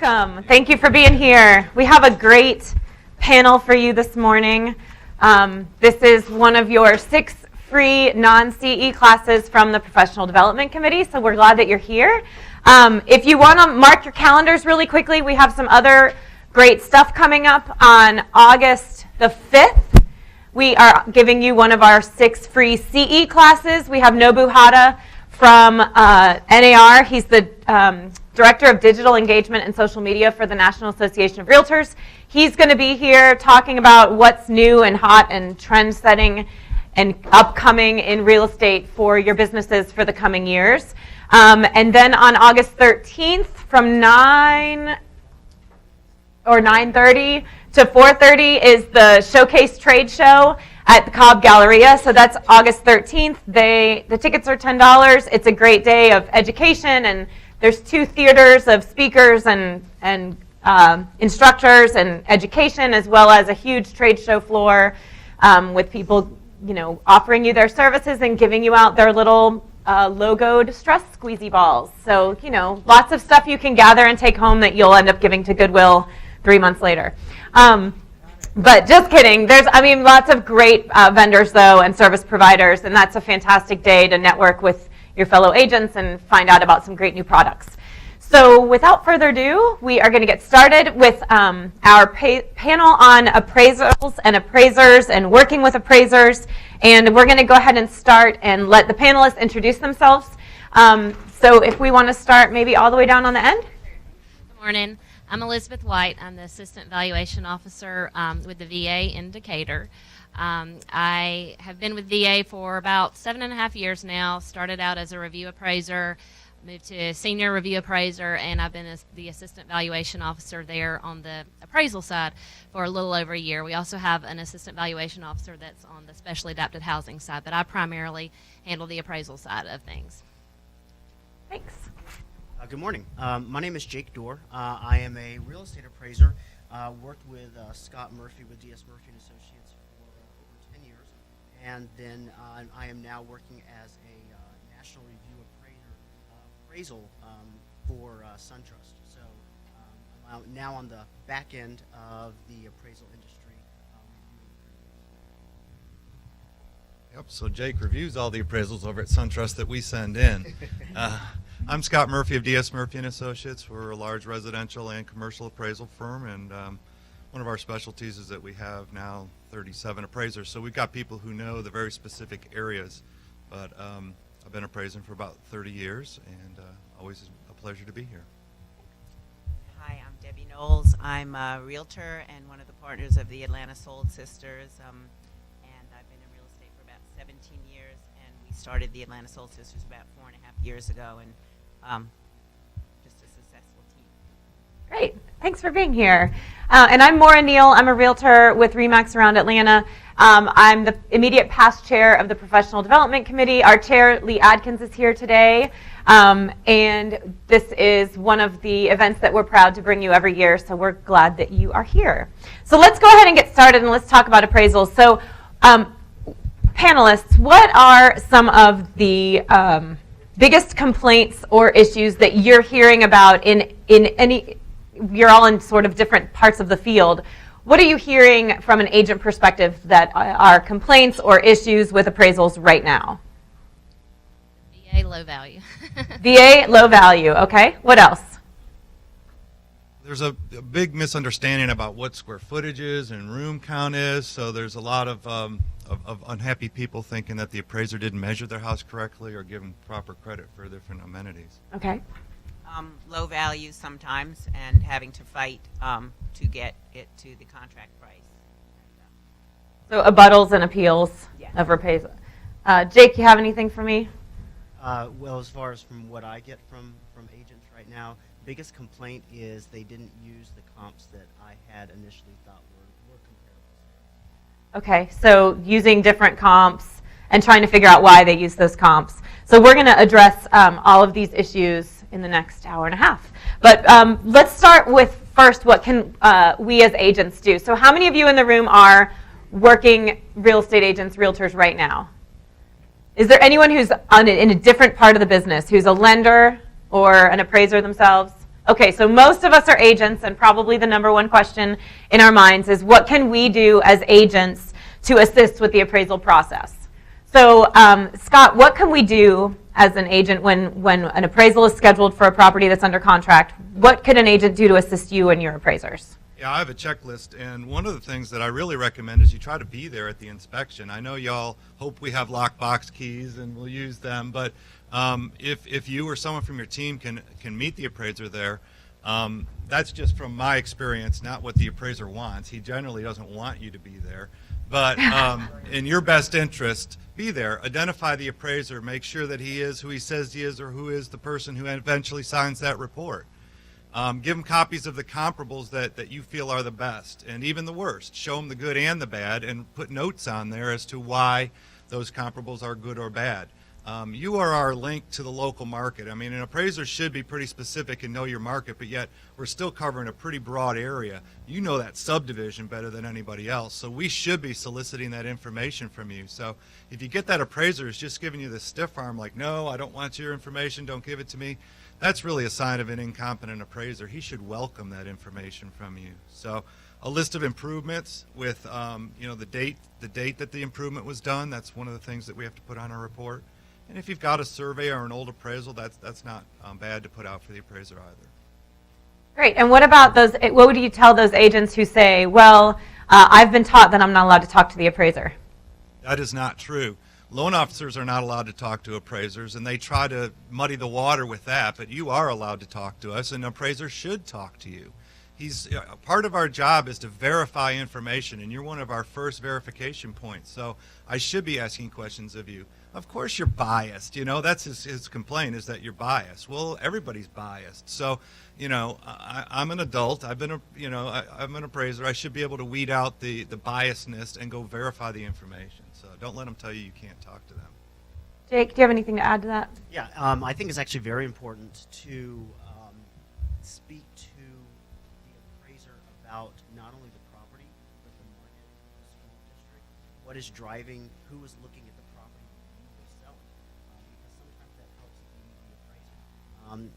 Welcome. Thank you for being here. We have a great panel for you this morning. This is one of your 6 free non-CE classes from the Professional Development Committee, so we're glad that you're here. If you want to mark your calendars really quickly, we have some other great stuff coming up on August the 5th. We are giving you one of our 6 free CE classes. We have Nobu Hata from NAR. He's the Director of Digital Engagement and Social Media for the National Association of Realtors. He's going to be here talking about what's new and hot and trend-setting and upcoming in real estate for your businesses for the coming years. And then on August 13th from 9 or 9:30 to 4:30 is the Showcase Trade Show at the Cobb Galleria. So that's August 13th. The tickets are $10. It's a great day of education, and there's 2 theaters of speakers and instructors and education, as well as a huge trade show floor with people, offering you their services and giving you out their little logoed stress squeezy balls. So, lots of stuff you can gather and take home that you'll end up giving to Goodwill 3 months later. But just kidding. There's, lots of great vendors, though, and service providers, and that's a fantastic day to network with your fellow agents and find out about some great new products. So without further ado, we are going to get started with our panel on appraisals and appraisers and working with appraisers. And we're going to go ahead and start and let the panelists introduce themselves. So if we want to start maybe all the way down on the end. Good morning. I'm Elizabeth White. I'm the Assistant Valuation Officer with the VA in Decatur. I have been with VA for about 7.5 years now. Started out as a review appraiser, moved to senior review appraiser, and I've been the Assistant Valuation Officer there on the appraisal side for a little over a year. We also have an Assistant Valuation Officer that's on the Specially Adapted Housing side, but I primarily handle the appraisal side of things. Thanks. Good morning. My name is Jake Dore. I am a real estate appraiser. Worked with Scott Murphy with DS Murphy & Associates for over 10 years. And then I am now working as a National Review appraisal for SunTrust. So I'm now on the back end of the appraisal industry. Yep, so Jake reviews all the appraisals over at SunTrust that we send in. I'm Scott Murphy of DS Murphy & Associates. We're a large residential and commercial appraisal firm, and one of our specialties is that we have now 37 appraisers. So we've got people who know the very specific areas, but I've been appraising for about 30 years, and always a pleasure to be here. Hi, I'm Debbie Knowles. I'm a realtor and one of the partners of the Atlanta Sold Sisters, and I've been in real estate for about 17 years, and we started the Atlanta Sold Sisters about 4.5 years ago, and just a successful team. Great. Thanks for being here. And I'm Maura Neill. I'm a realtor with RE/MAX around Atlanta. I'm the immediate past chair of the Professional Development Committee. Our chair, Lee Adkins, is here today. And this is one of the events that we're proud to bring you every year, so we're glad that you are here. So let's go ahead and get started, and let's talk about appraisals. So panelists, what are some of the biggest complaints or issues that you're hearing about in any, you're all in sort of different parts of the field. What are you hearing from an agent perspective that are complaints or issues with appraisals right now? VA low value. VA low value, okay. What else? There's a big misunderstanding about what square footage is and room count is, so there's a lot of unhappy people thinking that the appraiser didn't measure their house correctly or give them proper credit for different amenities. Okay. Low value sometimes, and having to fight to get it to the contract price. So abuttals and appeals of appraisal. Jake, you have anything for me? Well, as far as from what I get from agents right now, biggest complaint is they didn't use the comps that I had initially thought were comparable. Okay, so using different comps and trying to figure out why they use those comps. So we're going to address all of these issues in the next hour and a half. But let's start with first, what can we as agents do? So how many of you in the room are working real estate agents, realtors right now? Is there anyone who's in a different part of the business, who's a lender or an appraiser themselves? Okay, so most of us are agents, and probably the number one question in our minds is, what can we do as agents to assist with the appraisal process? So, Scott, what can we do as an agent when an appraisal is scheduled for a property that's under contract? What could an agent do to assist you and your appraisers? Yeah, I have a checklist, and one of the things that I really recommend is you try to be there at the inspection. I know y'all hope we have lockbox keys and we'll use them, but if you or someone from your team can meet the appraiser there, that's just from my experience, not what the appraiser wants. He generally doesn't want you to be there. But in your best interest, be there. Identify the appraiser. Make sure that he is who he says he is, or who is the person who eventually signs that report. Give them copies of the comparables that you feel are the best, and even the worst. Show them the good and the bad, and put notes on there as to why those comparables are good or bad. You are our link to the local market. I mean, an appraiser should be pretty specific and know your market, but yet we're still covering a pretty broad area. You know that subdivision better than anybody else, so we should be soliciting that information from you. So if you get that appraiser is just giving you the stiff arm, like, no, I don't want your information, don't give it to me, that's really a sign of an incompetent appraiser. He should welcome that information from you. So a list of improvements with the date that the improvement was done, that's one of the things that we have to put on our report. And if you've got a survey or an old appraisal, that's not bad to put out for the appraiser either. Great. And what about those? What would you tell those agents who say, well, I've been taught that I'm not allowed to talk to the appraiser? That is not true. Loan officers are not allowed to talk to appraisers, and they try to muddy the water with that, but you are allowed to talk to us, and an appraiser should talk to you. Part of our job is to verify information, and you're one of our first verification points, so I should be asking questions of you. Of course you're biased, that's his complaint, is that you're biased. Well, everybody's biased. So, I'm an adult, I'm an appraiser, I should be able to weed out the biasness and go verify the information. So don't let them tell you can't talk to them. Jake, do you have anything to add to that? Yeah, I think it's actually very important to speak to the appraiser about not only the property, but the market, the school district, what is driving, who is looking at the property, who is selling, because sometimes that helps the appraiser.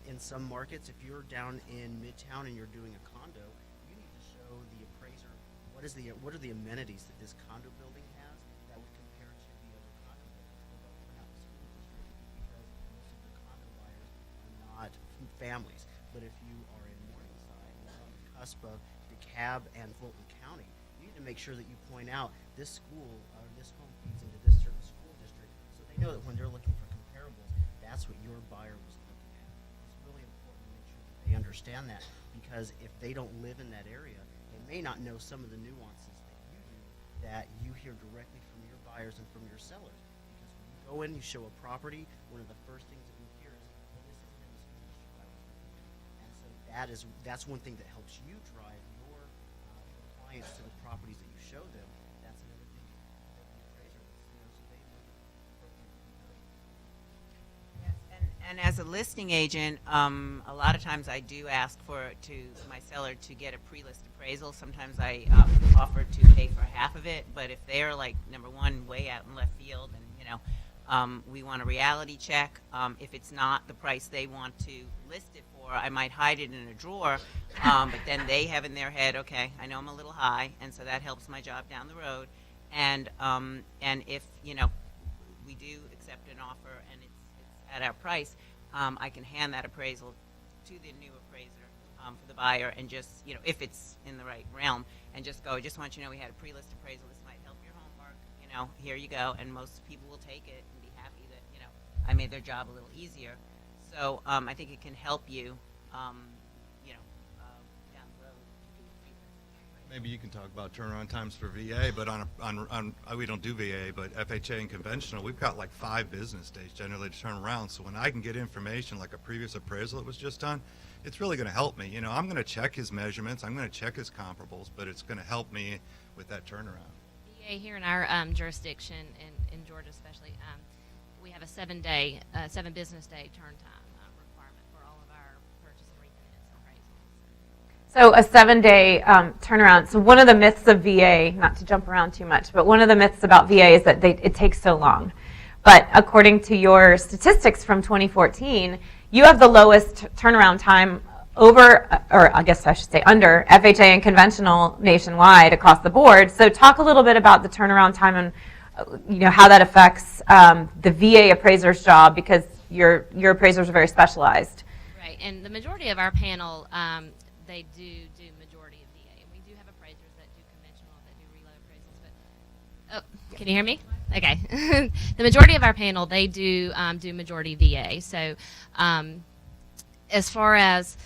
In some markets, if you're down in Midtown and you're doing a condo, you need to show the appraiser what are the amenities that this condo building has that would compare to the other condo buildings, although we're not the school district, because most of the condo buyers are not families. But if you are in Morningside or on the cusp of DeKalb and Fulton County, you need to make sure that you point out this school or this home feeds into this certain school district, so they know that when they're looking for comparables, that's what your buyer was looking at. It's really important to make sure that they understand that, because if they don't live in that area, they may not know some of the nuances that you do that you hear directly from your buyers and from your sellers. Because when you go in, you show a property, one of the first things that we hear is, well, this isn't in the school district I was looking at. And so that's one thing that helps you drive your clients to the properties that you show them. That's another thing that the appraiser so they look appropriately. Yes, and as a listing agent, a lot of times I do ask my seller to get a pre-list appraisal. Sometimes I offer to pay for half of it, but if they are like, number one, way out in left field, and we want a reality check. If it's not the price they want to list it for, I might hide it in a drawer, but then they have in their head, okay, I know I'm a little high, and so that helps my job down the road. And if we do accept an offer and it's at our price, I can hand that appraisal to the new appraiser for the buyer, and just if it's in the right realm, and just go, I just want you to know we had a pre-list appraisal. This might help your homework. Here you go. And most people will take it and be happy that I made their job a little easier. So I think it can help you down the road to do a pre-list. Maybe you can talk about turnaround times for VA, but on we don't do VA, but FHA and conventional, we've got like 5 business days generally to turn around. So when I can get information like a previous appraisal that was just done, it's really going to help me. I'm going to check his measurements, I'm going to check his comparables, but it's going to help me with that turnaround. VA here in our jurisdiction, in Georgia especially, we have a 7 business day turn time requirement for all of our purchase and refinance appraisals. So a 7-day turnaround. So one of the myths of VA, not to jump around too much, but one of the myths about VA is that it takes so long. But according to your statistics from 2014, you have the lowest turnaround time over, or I guess I should say under, FHA and conventional nationwide across the board. So talk a little bit about the turnaround time and how that affects the VA appraiser's job, because your appraisers are very specialized. Right, and the majority of our panel, they do majority of VA. And we do have appraisers that do conventional, that do reload appraisals. But can you hear me? Okay. The majority of our panel, they do majority VA. So as far as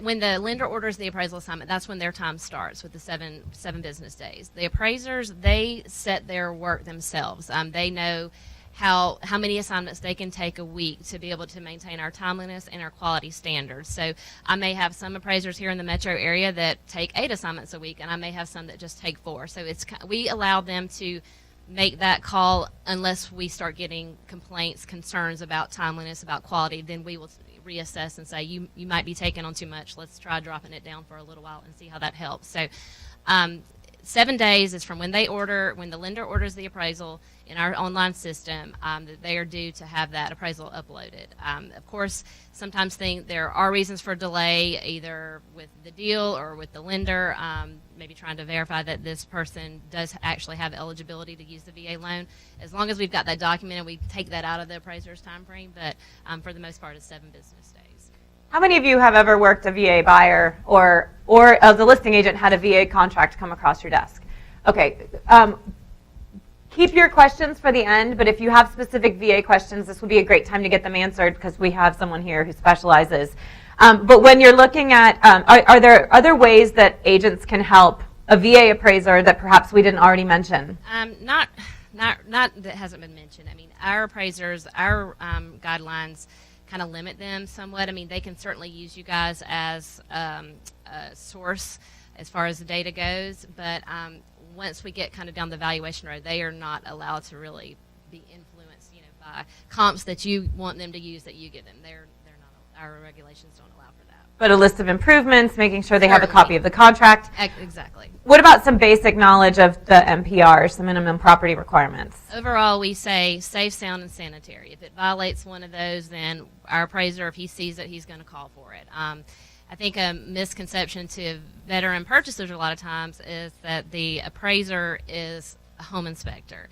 when the lender orders the appraisal assignment, that's when their time starts with the seven business days. The appraisers, they set their work themselves. They know how many assignments they can take a week to be able to maintain our timeliness and our quality standards. So I may have some appraisers here in the metro area that take 8 assignments a week, and I may have some that just take 4. So we allow them to make that call unless we start getting complaints, concerns about timeliness, about quality. Then we will reassess and say, you might be taking on too much. Let's try dropping it down for a little while and see how that helps. So 7 days is from when the lender orders the appraisal in our online system, that they are due to have that appraisal uploaded. Of course, sometimes there are reasons for delay, either with the deal or with the lender, maybe trying to verify that this person does actually have eligibility to use the VA loan. As long as we've got that documented, we take that out of the appraiser's time frame, but for the most part, it's 7 business days. How many of you have ever worked a VA buyer or as a listing agent had a VA contract come across your desk? Okay, keep your questions for the end, but if you have specific VA questions, this would be a great time to get them answered, because we have someone here who specializes. But when you're looking at, are there other ways that agents can help a VA appraiser that perhaps we didn't already mention? Not that hasn't been mentioned. I mean, our appraisers, our guidelines kind of limit them somewhat. I mean, they can certainly use you guys as a source as far as the data goes, but once we get kind of down the valuation road, they are not allowed to really be influenced, by comps that you want them to use that you give them. They're not. Our regulations don't allow for that. But a list of improvements, making sure they have a Certainly. copy of the contract. Exactly. What about some basic knowledge of the MPRs, the minimum property requirements? Overall, we say safe, sound, and sanitary. If it violates one of those, then our appraiser, if he sees it, he's going to call for it. I think a misconception to veteran purchasers a lot of times is that the appraiser is a home inspector.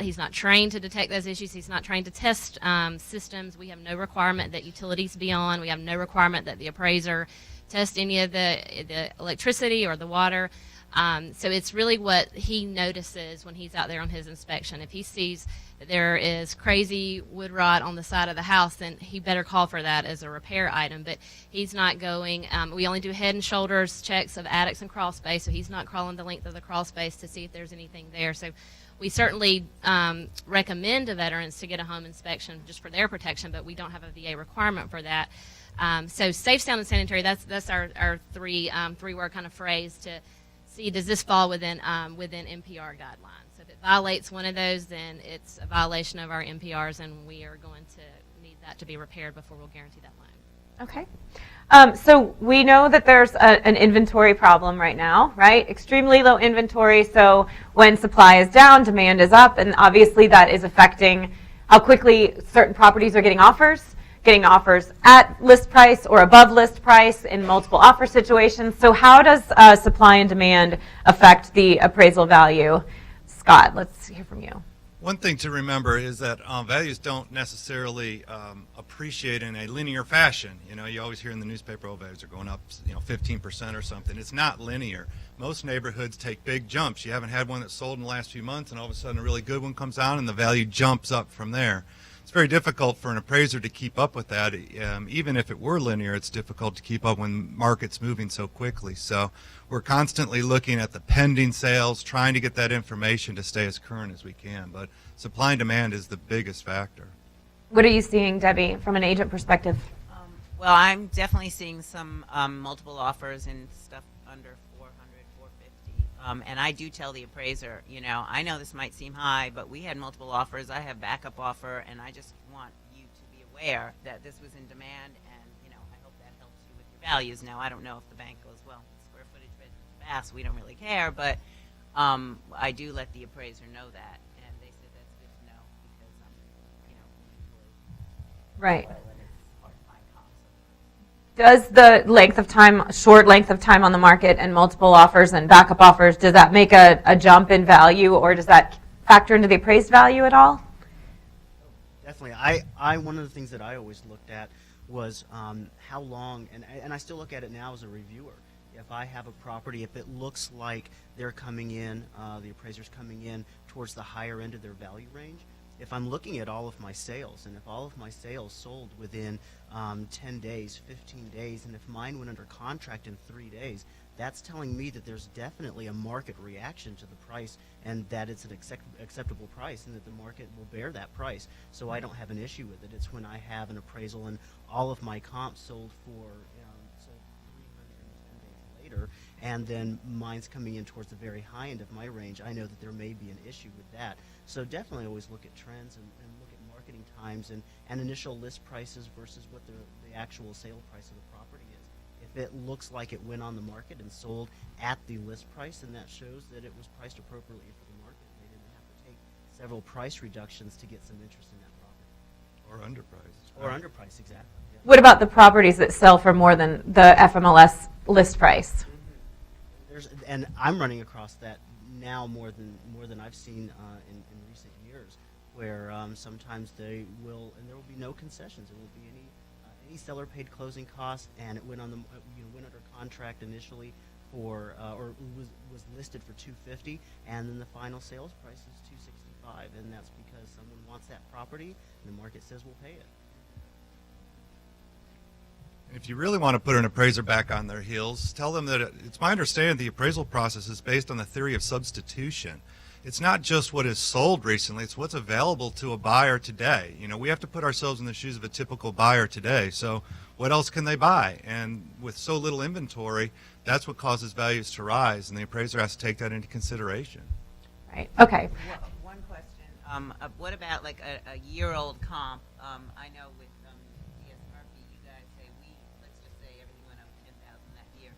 He's not trained to detect those issues. He's not trained to test systems. We have no requirement that utilities be on. We have no requirement that the appraiser test any of the electricity or the water. So it's really what he notices when he's out there on his inspection. If he sees that there is crazy wood rot on the side of the house, then he better call for that as a repair item. But he's not going, we only do head and shoulders checks of attics and crawl space, so he's not crawling the length of the crawl space to see if there's anything there. So we certainly recommend to veterans to get a home inspection just for their protection, but we don't have a VA requirement for that. So safe, sound, and sanitary, that's our three-word kind of phrase to see, does this fall within MPR guidelines? So if it violates one of those, then it's a violation of our MPRs, and we are going to need that to be repaired before we'll guarantee that loan. Okay. So we know that there's an inventory problem right now, right? Extremely low inventory. So when supply is down, demand is up, and obviously that is affecting how quickly certain properties are getting offers at list price or above list price in multiple offer situations. So how does supply and demand affect the appraisal value? Scott, let's hear from you. One thing to remember is that values don't necessarily appreciate in a linear fashion. You always hear in the newspaper, values are going up 15% or something. It's not linear. Most neighborhoods take big jumps. You haven't had one that sold in the last few months, and all of a sudden a really good one comes out and the value jumps up from there. It's very difficult for an appraiser to keep up with that. Even if it were linear, it's difficult to keep up when market's moving so quickly. So we're constantly looking at the pending sales, trying to get that information to stay as current as we can. But supply and demand is the biggest factor. What are you seeing, Debbie, from an agent perspective? Well, I'm definitely seeing some multiple offers and stuff under 400, 450. And I do tell the appraiser, I know this might seem high, but we had multiple offers. I have backup offer, and I just want you to be aware that this was in demand, and I hope that helps you with your values. Now, I don't know if the bank goes, well, square footage bedrooms fast, we don't really care, but I do let the appraiser know that, and they said that's good to know because usually Right. it's hard to find comps. Does the short length of time on the market and multiple offers and backup offers, does that make a jump in value, or does that factor into the appraised value at all? Definitely. One of the things that I always looked at was how long, and I still look at it now as a reviewer. If I have a property, if it looks like they're coming in, the appraiser's coming in towards the higher end of their value range, if I'm looking at all of my sales, and if all of my sales sold within 10 days, 15 days, and if mine went under contract in 3 days, that's telling me that there's definitely a market reaction to the price, and that it's an acceptable price, and that the market will bear that price. So I don't have an issue with it. It's when I have an appraisal and all of my comps sold for 310 days later, and then mine's coming in towards the very high end of my range, I know that there may be an issue with that. So definitely always look at trends and look at marketing times and initial list prices versus what the actual sale price of the property is. If it looks like it went on the market and sold at the list price, then that shows that it was priced appropriately for the market. They didn't have to take several price reductions to get some interest in that property. Or underpriced. Or underpriced, exactly. Yeah. What about the properties that sell for more than the FMLS list price? And I'm running across that now more than I've seen in recent years, where sometimes they will, and there will be no concessions. There won't be any seller paid closing costs, and it went on the went under contract initially for or was listed for $250, and then the final sales price is $265, and that's because someone wants that property, and the market says we'll pay it. If you really want to put an appraiser back on their heels, tell them that it's my understanding the appraisal process is based on the theory of substitution. It's not just what is sold recently, it's what's available to a buyer today. We have to put ourselves in the shoes of a typical buyer today. So what else can they buy? And with so little inventory, that's what causes values to rise, and the appraiser has to take that into consideration. Right. Okay. One question. What about like a year-old comp? I know with D.S. Murphy, you guys say let's just say everything went up 10,000 that year.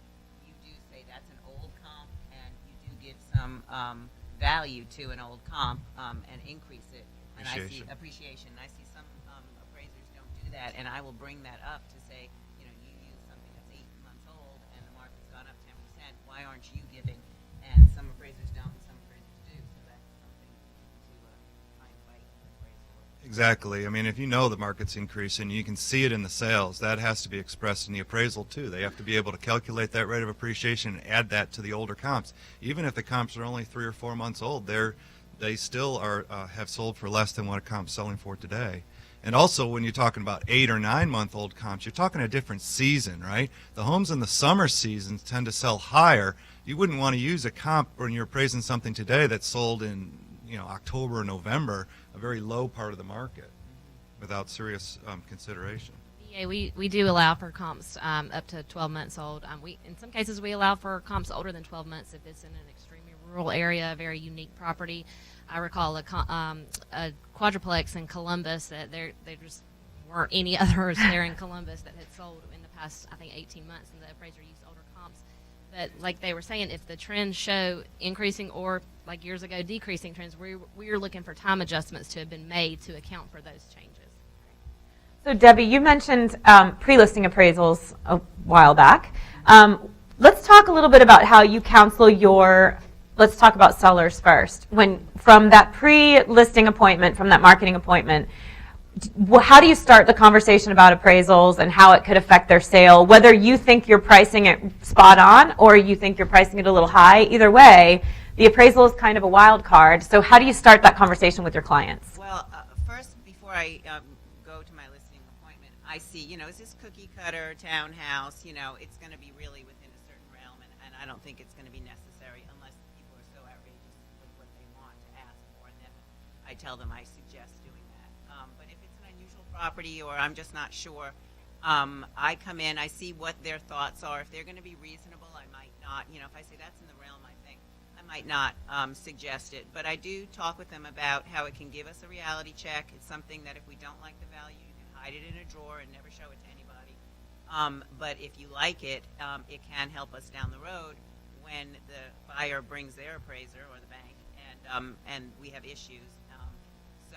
You do say that's an old comp, and you do give some value to an old comp and increase it. And I see appreciation. I see some appraisers don't do that, and I will bring that up to say, you use something that's 8 months old, and the market's gone up 10%. Why aren't you giving? And some appraisers don't, and some appraisers do. So that's something to try and fight and appraise for. Exactly. I mean, if you know the market's increasing, you can see it in the sales. That has to be expressed in the appraisal, too. They have to be able to calculate that rate of appreciation and add that to the older comps. Even if the comps are only 3 or 4 months old, they still have sold for less than what a comp's selling for today. And also, when you're talking about 8 or 9 month old comps, you're talking a different season, right? The homes in the summer seasons tend to sell higher. You wouldn't want to use a comp when you're appraising something today that's sold in October or November, a very low part of the market, without serious consideration. Yeah, we do allow for comps up to 12 months old. In some cases, we allow for comps older than 12 months if it's in an extremely rural area, a very unique property. I recall a quadruplex in Columbus that there just weren't any others there in Columbus that had sold in the past, I think, 18 months, and the appraiser used older comps. But like they were saying, if the trends show increasing or, like years ago, decreasing trends, we're looking for time adjustments to have been made to account for those changes. So Debbie, you mentioned pre-listing appraisals a while back. Let's talk a little bit about how you counsel let's talk about sellers first. From that pre-listing appointment, from that marketing appointment, how do you start the conversation about appraisals and how it could affect their sale, whether you think you're pricing it spot on or you think you're pricing it a little high? Either way, the appraisal is kind of a wild card. So how do you start that conversation with your clients? Well, first, before I go to my listing appointment, I see, is this cookie cutter townhouse? It's going to be really within a certain realm, and I don't think it's going to be necessary unless people are so outrageous with what they want to ask for, and then I tell them I suggest doing that. But if it's an unusual property or I'm just not sure, I come in, I see what their thoughts are. If they're going to be reasonable, I might not, if I say that's in the realm, I think I might not suggest it. But I do talk with them about how it can give us a reality check. It's something that if we don't like the value, you can hide it in a drawer and never show it to anybody. But if you like it, it can help us down the road when the buyer brings their appraiser or the bank and we have issues.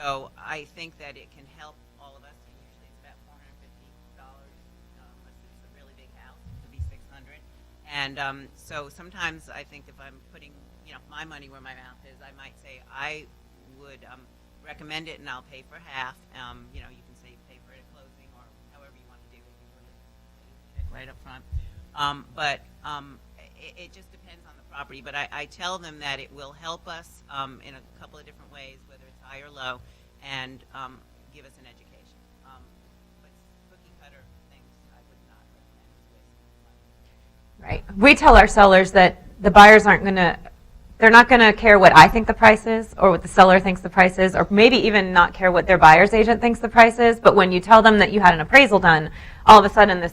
So I think that it can help all of us. And usually it's about $450 unless it's a really And so sometimes I think if I'm putting, my money where my mouth is, I might say I would recommend it and I'll pay for half. You can say pay for it at closing or however you want to do it. You put a check right up front. It just depends on the property. But I tell them that it will help us in a couple of different ways, whether it's high or low, and give us an education. But cookie cutter things I would not recommend. Right. We tell our sellers that the buyers they're not going to care what I think the price is or what the seller thinks the price is, or maybe even not care what their buyer's agent thinks the price is. But when you tell them that you had an appraisal done, all of a sudden this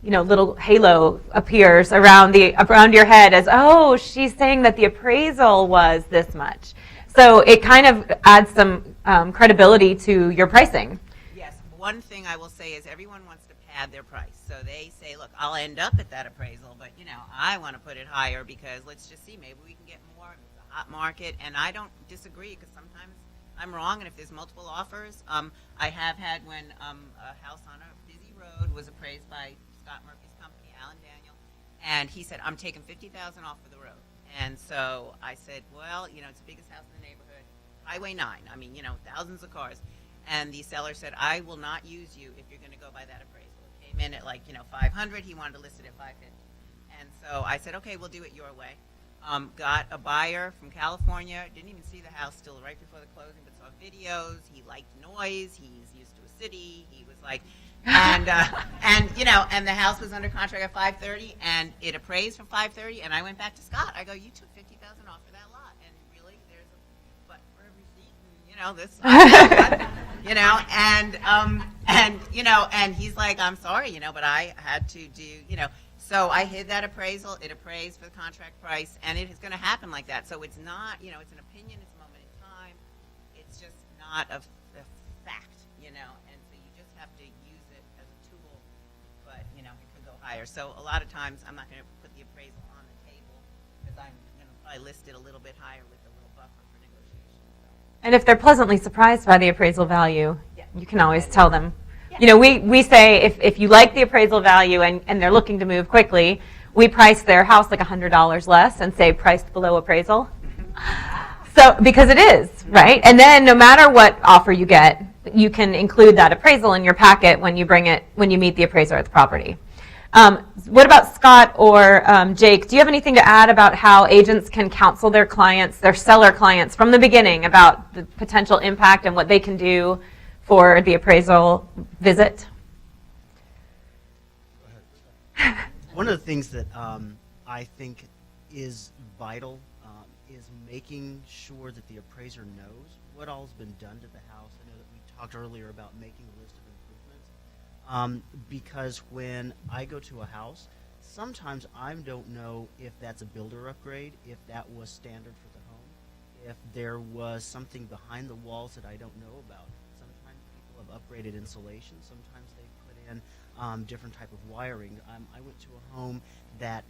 little halo appears around your head as, oh, she's saying that the appraisal was this much. So it kind of adds some credibility to your pricing. Yes. One thing I will say is everyone wants to pad their price. So they say, look, I'll end up at that appraisal, but, I want to put it higher because let's just see, maybe we can get more. It's a hot market. And I don't disagree because sometimes I'm wrong. And if there's multiple offers, I have had when a house on a busy road was appraised by Scott Murphy's company, Alan Daniel, and he said, I'm taking $50,000 off of the road. And so I said, well, it's the biggest house in the neighborhood, Highway 9. I mean, thousands of cars. And the seller said, I will not use you if you're going to go by that appraisal. It came in at 500. He wanted to list it at 550. And so I said, okay, we'll do it your way. Got a buyer from California, didn't even see the house till right before the closing, but saw videos. He liked noise. He's used to a city. He was like, and the house was under contract at 530, and it appraised for 530. And I went back to Scott. I go, you took $50,000 off for that lot, and really, there's a butt for every seat, and this, and he's like, I'm sorry, but I had to do, So I hid that appraisal. It appraised for the contract price, and it is going to happen like that. So it's not, it's an opinion. It's a moment in time. It's just not a fact, And so you just have to use it as a tool. But it could go higher. So a lot of times I'm not going to put the appraisal on the table because I'm going to probably list it a little bit higher with a little buffer for negotiation. So. And if they're pleasantly surprised by the appraisal value, you can always tell them. We say if you like the appraisal value and they're looking to move quickly, we price their house like $100 less and say priced below appraisal. So because it is, right? And then no matter what offer you get, you can include that appraisal in your packet when you meet the appraiser at the property. What about Scott or Jake? Do you have anything to add about how agents can counsel their clients, their seller clients, from the beginning about the potential impact and what they can do for the appraisal visit? One of the things that I think is vital is making sure that the appraiser knows what all has been done to the house. I know that we talked earlier about making a list of improvements because when I go to a house, sometimes I don't know if that's a builder upgrade, if that was standard for the home, if there was something behind the walls that I don't know about. Upgraded insulation. Sometimes they put in different type of wiring. I went to a home that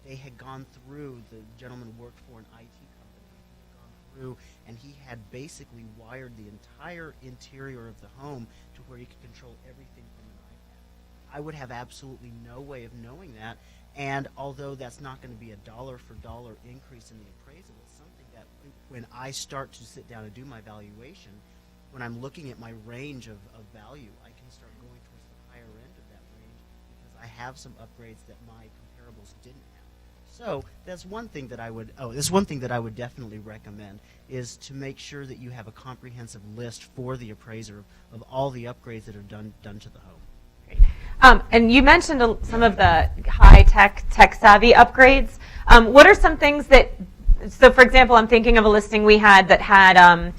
they had gone through. The gentleman worked for an IT company. He had gone through, and he had basically wired the entire interior of the home to where he could control everything from an iPad. I would have absolutely no way of knowing that. And although that's not going to be a dollar for dollar increase in the appraisal, it's something that when I start to sit down and do my valuation, when I'm looking at my range of value, I can start going towards the higher end of that range because I have some upgrades that my comparables didn't have. So that's one thing that I would definitely recommend is to make sure that you have a comprehensive list for the appraiser of all the upgrades that are done to the home. And you mentioned some of the high-tech, tech-savvy upgrades. What are some things that, so for example, I'm thinking of a listing we had that had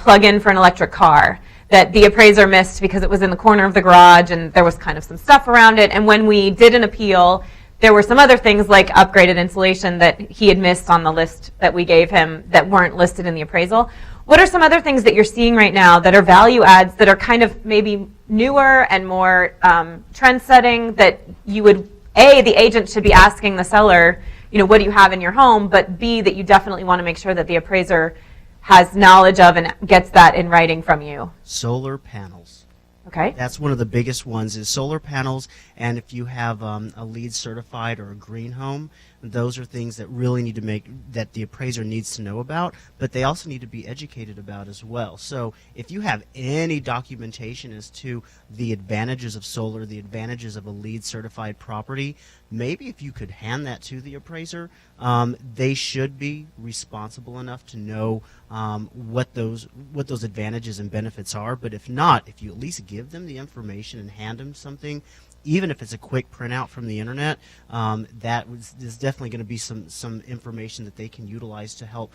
plug-in for an electric car that the appraiser missed because it was in the corner of the garage and there was kind of some stuff around it. And when we did an appeal, there were some other things like upgraded insulation that he had missed on the list that we gave him that weren't listed in the appraisal. What are some other things that you're seeing right now that are value adds that are kind of maybe newer and more trend-setting that you would, A, the agent should be asking the seller, what do you have in your home, but B, that you definitely want to make sure that the appraiser has knowledge of and gets that in writing from you? Solar panels. Okay. That's one of the biggest ones is solar panels, and if you have a LEED certified or a green home, those are things that really need to that the appraiser needs to know about, but they also need to be educated about as well. So if you have any documentation as to the advantages of solar, the advantages of a LEED certified property, maybe if you could hand that to the appraiser, they should be responsible enough to know what those advantages and benefits are. But if not, if you at least give them the information and hand them something, even if it's a quick printout from the internet, is definitely going to be some information that they can utilize to help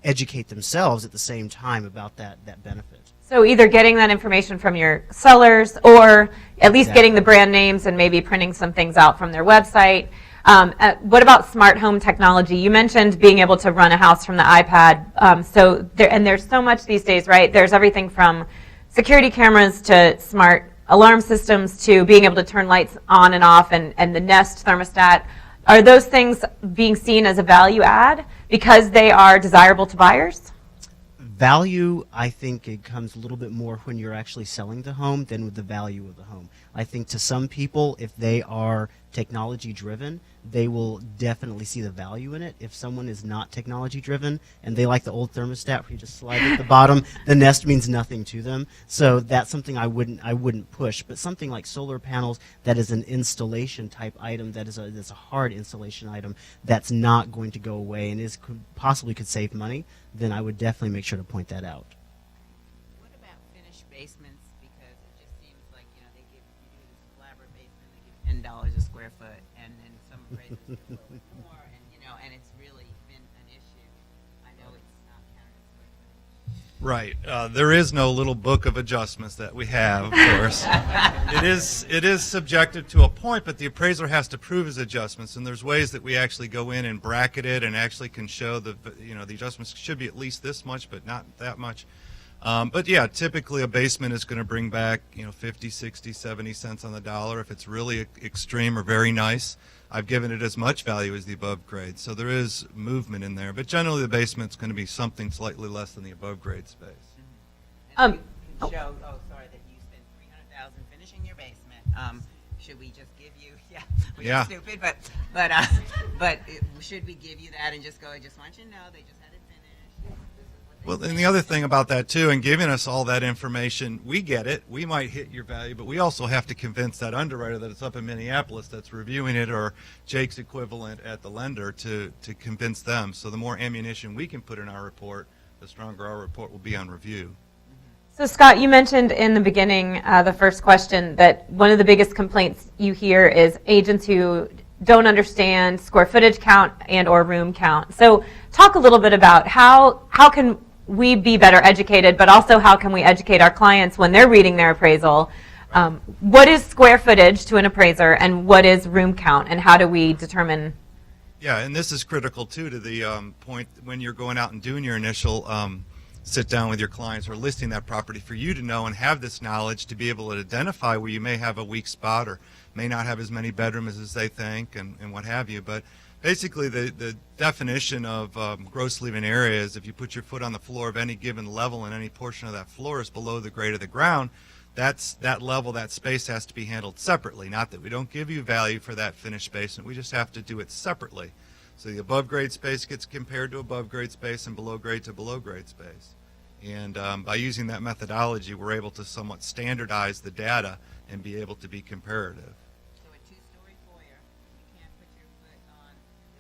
educate themselves at the same time about that benefit. So either getting that information from your sellers or at least getting the brand names and maybe printing some things out from their website. What about smart home technology? You mentioned being able to run a house from the iPad. There's so much these days, right? There's everything from security cameras to smart alarm systems to being able to turn lights on and off and the Nest thermostat. Are those things being seen as a value add because they are desirable to buyers? Value, I think it comes a little bit more when you're actually selling the home than with the value of the home. I think to some people, if they are technology driven, they will definitely see the value in it. If someone is not technology driven and they like the old thermostat where you just slide at the bottom, the Nest means nothing to them. So that's something I wouldn't push. But something like solar panels, that is an installation type item, that's a hard installation item that's not going to go away and possibly could save money, then I would definitely make sure to point that out. What about finished basements? Because it just seems like, you know, you do this elaborate basement, they give $10 a square foot, and then some appraisers give a little bit more, and it's really been an issue. I know it's not counted as square footage. Right. There is no little book of adjustments that we have, of course. It is subjective to a point, but the appraiser has to prove his adjustments, and there's ways that we actually go in and bracket it and actually can show the adjustments should be at least this much, but not that much. But yeah, typically a basement is going to bring back 50, 60, 70 cents on the dollar. If it's really extreme or very nice, I've given it as much value as the above grade. So there is movement in there, but generally the basement's going to be something slightly less than the above grade space. And you can show, that you spent $300,000 finishing your basement. Should we just give you? Yeah, which is stupid, but should we give you that and just go? I just want you to know they just had it finished. Well, and the other thing about that too, and giving us all that information, we get it. We might hit your value, but we also have to convince that underwriter that it's up in Minneapolis that's reviewing it, or Jake's equivalent at the lender to convince them. So the more ammunition we can put in our report, the stronger our report will be on review. So Scott, you mentioned in the beginning, the first question, that one of the biggest complaints you hear is agents who don't understand square footage count and or room count. So talk a little bit about how can we be better educated, but also how can we educate our clients when they're reading their appraisal? What is square footage to an appraiser and what is room count, and how do we determine? Yeah, and this is critical too to the point when you're going out and doing your initial sit down with your clients or listing that property, for you to know and have this knowledge to be able to identify where you may have a weak spot or may not have as many bedrooms as they think and what have you. But basically the definition of gross living area is if you put your foot on the floor of any given level and any portion of that floor is below the grade of the ground, that level, that space has to be handled separately. Not that we don't give you value for that finished basement, we just have to do it separately. So the above grade space gets compared to above grade space and below grade to below grade space. And by using that methodology, we're able to somewhat standardize the data and be able to be comparative. So a two-story foyer, you can't put your foot on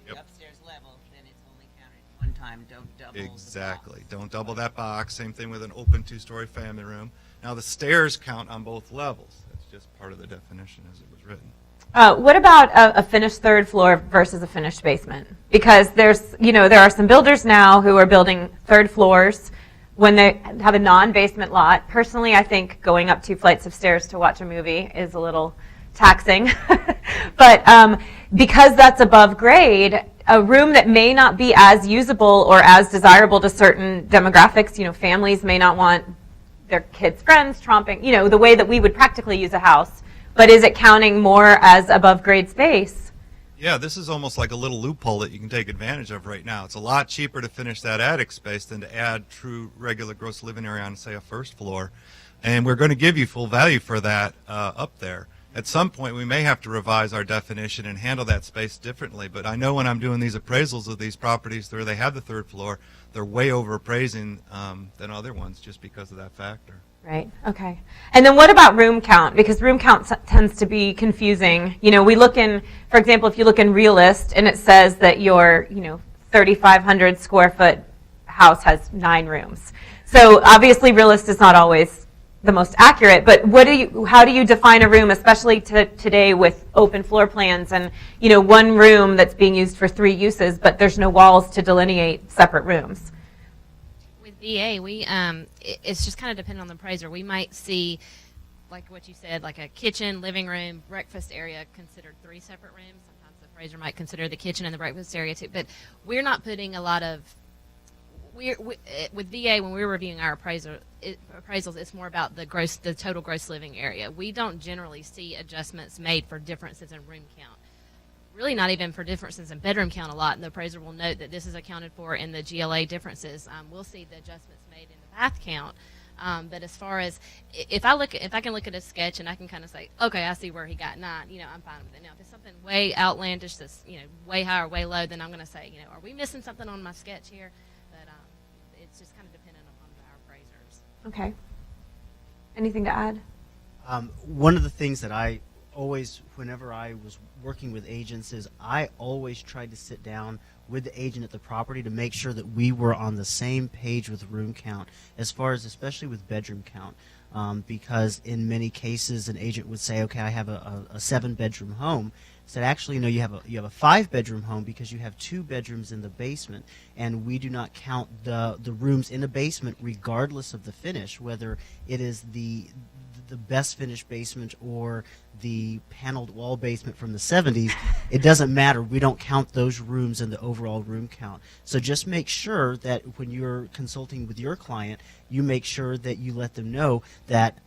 the upstairs level, then it's only counted one time. Don't double Exactly. the box. Don't double that box. Same thing with an open two-story family room. Now the stairs count on both levels. That's just part of the definition as it was written. What about a finished third floor versus a finished basement? Because there are some builders now who are building third floors when they have a non-basement lot. Personally, I think going up 2 flights of stairs to watch a movie is a little taxing. But because that's above grade, a room that may not be as usable or as desirable to certain demographics, families may not want their kids' friends tromping, the way that we would practically use a house. But is it counting more as above grade space? Yeah, this is almost like a little loophole that you can take advantage of right now. It's a lot cheaper to finish that attic space than to add true regular gross living area on, say, a first floor. And we're going to give you full value for that up there. At some point, we may have to revise our definition and handle that space differently. But I know when I'm doing these appraisals of these properties where they have the third floor, they're way over appraising than other ones just because of that factor. Right, okay. And then what about room count? Because room count tends to be confusing. You know, we look in, for example, if you look in Realist and it says that your, 3,500 square foot house has 9 rooms. So obviously Realist is not always the most accurate, but how do you define a room, especially today with open floor plans and, one room that's being used for 3 uses, but there's no walls to delineate separate rooms? With VA, it's just kind of dependent on the appraiser. We might see, like what you said, like a kitchen, living room, breakfast area considered 3 separate rooms. Sometimes the appraiser might consider the kitchen and the breakfast area too, but we're not putting a lot of with VA, when we're reviewing our appraisals, it's more about the total gross living area. We don't generally see adjustments made for differences in room count. Really not even for differences in bedroom count a lot, and the appraiser will note that this is accounted for in the GLA differences. We'll see the adjustments made in the bath count. But as far as, if I can look at a sketch and I can kind of say, okay, I see where he got 9, I'm fine with it. Now, if it's something way outlandish that's, way high or way low, then I'm going to say, are we missing something on my sketch here? It's just kind of dependent upon our appraisers. Okay. Anything to add? One of the things that I always, whenever I was working with agents, is I always tried to sit down with the agent at the property to make sure that we were on the same page with room count, as far as especially with bedroom count. Because in many cases an agent would say, okay, I have a 7-bedroom home. Said, actually, no, you have a 5-bedroom home because you have 2 bedrooms in the basement, and we do not count the rooms in the basement regardless of the finish, whether it is the best finished basement or the paneled wall basement from the 70s. It doesn't matter. We don't count those rooms in the overall room count. So just make sure that when you're consulting with your client, you make sure that you let them know that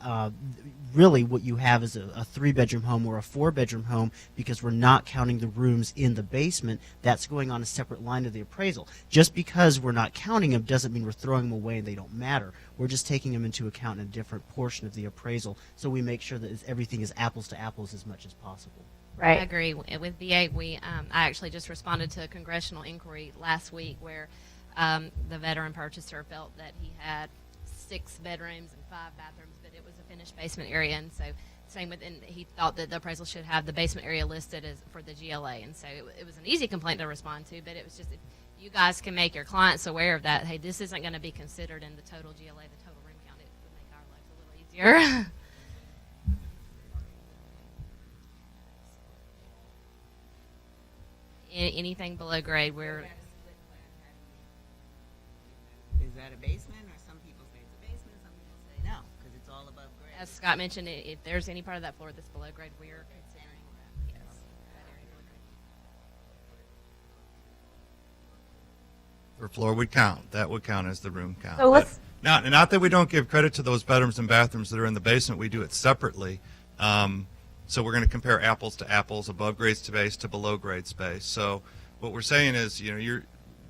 really what you have is a 3-bedroom home or a 4-bedroom home, because we're not counting the rooms in the basement. That's going on a separate line of the appraisal. Just because we're not counting them doesn't mean we're throwing them away and they don't matter. We're just taking them into account in a different portion of the appraisal, so we make sure that everything is apples to apples as much as possible. Right. I agree. With VA, I actually just responded to a congressional inquiry last week where the veteran purchaser felt that he had 6 bedrooms and 5 bathrooms, but it was a finished basement area, and so same with, and he thought that the appraisal should have the basement area listed as for the GLA, and so it was an easy complaint to respond to, but it was just, if you guys can make your clients aware of that, hey, this isn't going to be considered in the total GLA, the total room count, it would make our lives a little easier. Anything below grade, we're Is that a basement, or some people say it's a basement, some people say no, because it's all above grade? as Scott mentioned, if there's any part of that floor that's below grade, we're considering that, yes, that area below grade. Their floor would count. That would count as the room count. So let's. Not that we don't give credit to those bedrooms and bathrooms that are in the basement. We do it separately. So we're going to compare apples to apples, above grade space to below grade space. So what we're saying is,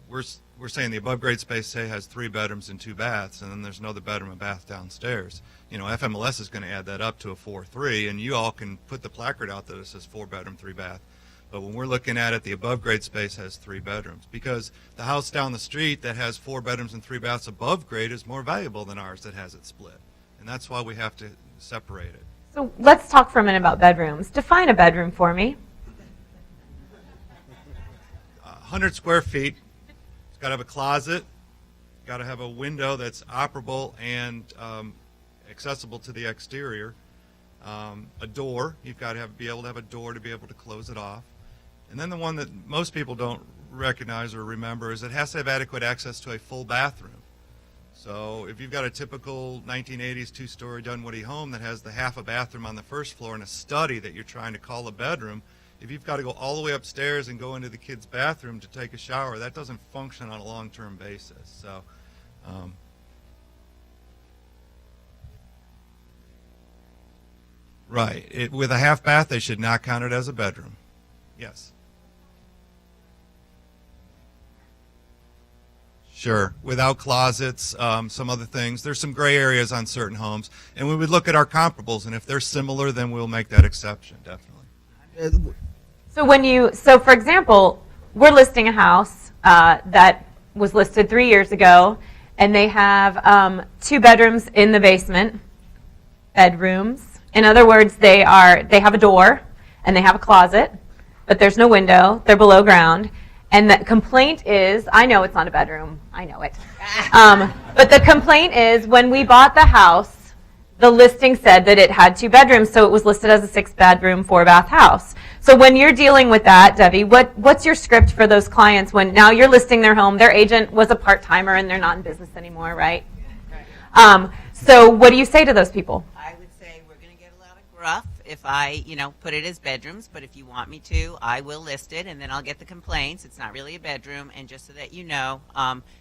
we're saying the above grade space, say, has 3 bedrooms and 2 baths, and then there's another bedroom and bath downstairs. FMLS is going to add that up to a 4-3, and you all can put the placard out that it says 4 bedroom, 3 bath. But when we're looking at it, the above grade space has 3 bedrooms, because the house down the street that has 4 bedrooms and 3 baths above grade is more valuable than ours that has it split. And that's why we have to separate it. So let's talk for a minute about bedrooms. Define a bedroom for me. 100 square feet. It's got to have a closet. Got to have a window that's operable and accessible to the exterior. A door. You've got to be able to have a door to be able to close it off. And then the one that most people don't recognize or remember is it has to have adequate access to a full bathroom. So if you've got a typical 1980s 2-story Dunwoody home that has the half a bathroom on the first floor and a study that you're trying to call a bedroom, if you've got to go all the way upstairs and go into the kid's bathroom to take a shower, that doesn't function on a long-term basis. So, right. With a half bath, they should not count it as a bedroom. Yes. Sure. Without closets, some other things. There's some gray areas on certain homes, and we would look at our comparables, and if they're similar, then we'll make that exception, definitely. So for example, we're listing a house that was listed 3 years ago, and they have 2 bedrooms in the basement, bedrooms. In other words, they have a door and they have a closet, but there's no window. They're below ground. And the complaint is, I know it's not a bedroom, I know it. But the complaint is when we bought the house, the listing said that it had 2 bedrooms, so it was listed as a 6-bedroom, 4-bath house. So when you're dealing with that, Debbie, what's your script for those clients when now you're listing their home, their agent was a part-timer and they're not in business anymore, right? So what do you say to those people? I would say we're going to get a lot of gruff if I, put it as bedrooms, but if you want me to, I will list it, and then I'll get the complaints. It's not really a bedroom, and just so that you know,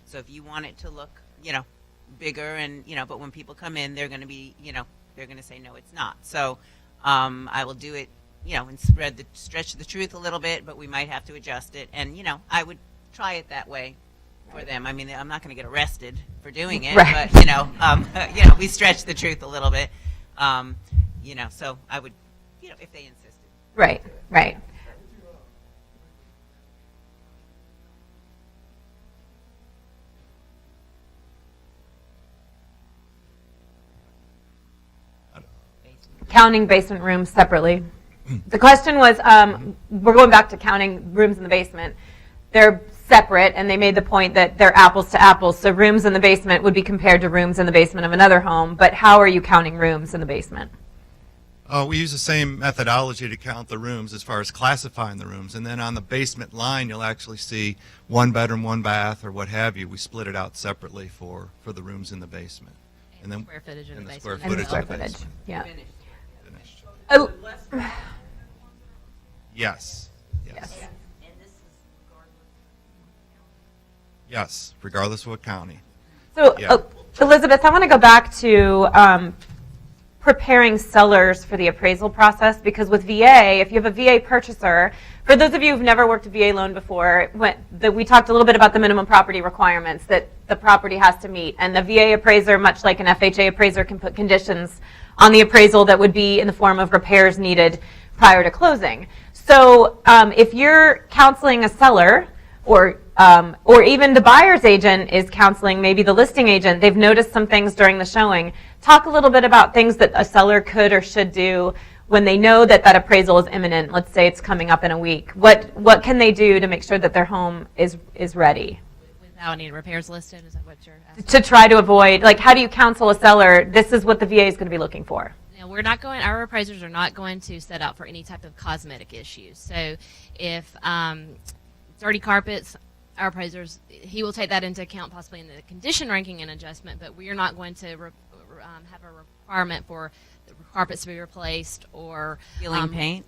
so if you want it to look, bigger and, but when people come in, they're going to be, they're going to say, no, it's not. So I will do it, and stretch the truth a little bit, but we might have to adjust it, and, I would try it that way for them. I mean, I'm not going to get arrested for doing it, right. But, we stretch the truth a little bit. So I would, if they insisted. Right. Counting basement rooms separately. The question was, we're going back to counting rooms in the basement. They're separate, and they made the point that they're apples to apples. So rooms in the basement would be compared to rooms in the basement of another home. But how are you counting rooms in the basement? We use the same methodology to count the rooms as far as classifying the rooms. And then on the basement line, you'll actually see 1 bedroom, 1 bath, or what have you. We split it out separately for the rooms in the basement. And then square footage in the basement. Square And the footage square of the footage, basement. yeah. Finished. Yes. Yes, regardless of what county. So, Yeah. Elizabeth, I want to go back to preparing sellers for the appraisal process, because with VA, if you have a VA purchaser, for those of you who've never worked a VA loan before, we talked a little bit about the minimum property requirements that the property has to meet, and the VA appraiser, much like an FHA appraiser, can put conditions on the appraisal that would be in the form of repairs needed prior to closing. So if you're counseling a seller, or even the buyer's agent is counseling maybe the listing agent, they've noticed some things during the showing. Talk a little bit about things that a seller could or should do when they know that that appraisal is imminent. Let's say it's coming up in a week. What can they do to make sure that their home is ready? Without any repairs listed, is that what you're asking? To try to avoid, how do you counsel a seller, this is what the VA is going to be looking for? Now, our appraisers are not going to set out for any type of cosmetic issues. So if dirty carpets, our appraisers, he will take that into account possibly in the condition ranking and adjustment, but we are not going to have a requirement for the carpets to be replaced or Peeling paint.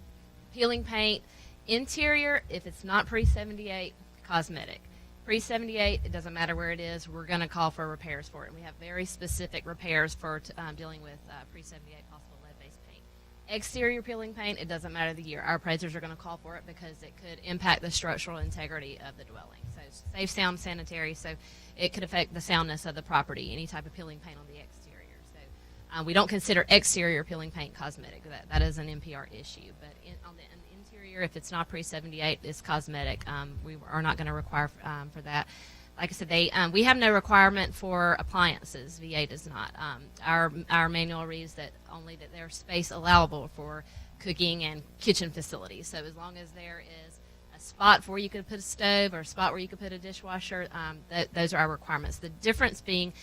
Peeling paint. Interior, if it's not pre-78, cosmetic. Pre-78, it doesn't matter where it is, we're going to call for repairs for it. And we have very specific repairs for dealing with pre-78 possible lead-based paint. Exterior peeling paint, it doesn't matter the year. Our appraisers are going to call for it because it could impact the structural integrity of the dwelling. So safe, sound, sanitary, so it could affect the soundness of the property, any type of peeling paint on the exterior. So we don't consider exterior peeling paint cosmetic. That is an NPR issue. But on the interior, if it's not pre-78, it's cosmetic. We are not going to require for that. Like I said, we have no requirement for appliances. VA does not. Our manual reads that only that there's space allowable for cooking and kitchen facilities. So as long as there is a spot where you could put a stove or a spot where you could put a dishwasher, those are our requirements. The difference being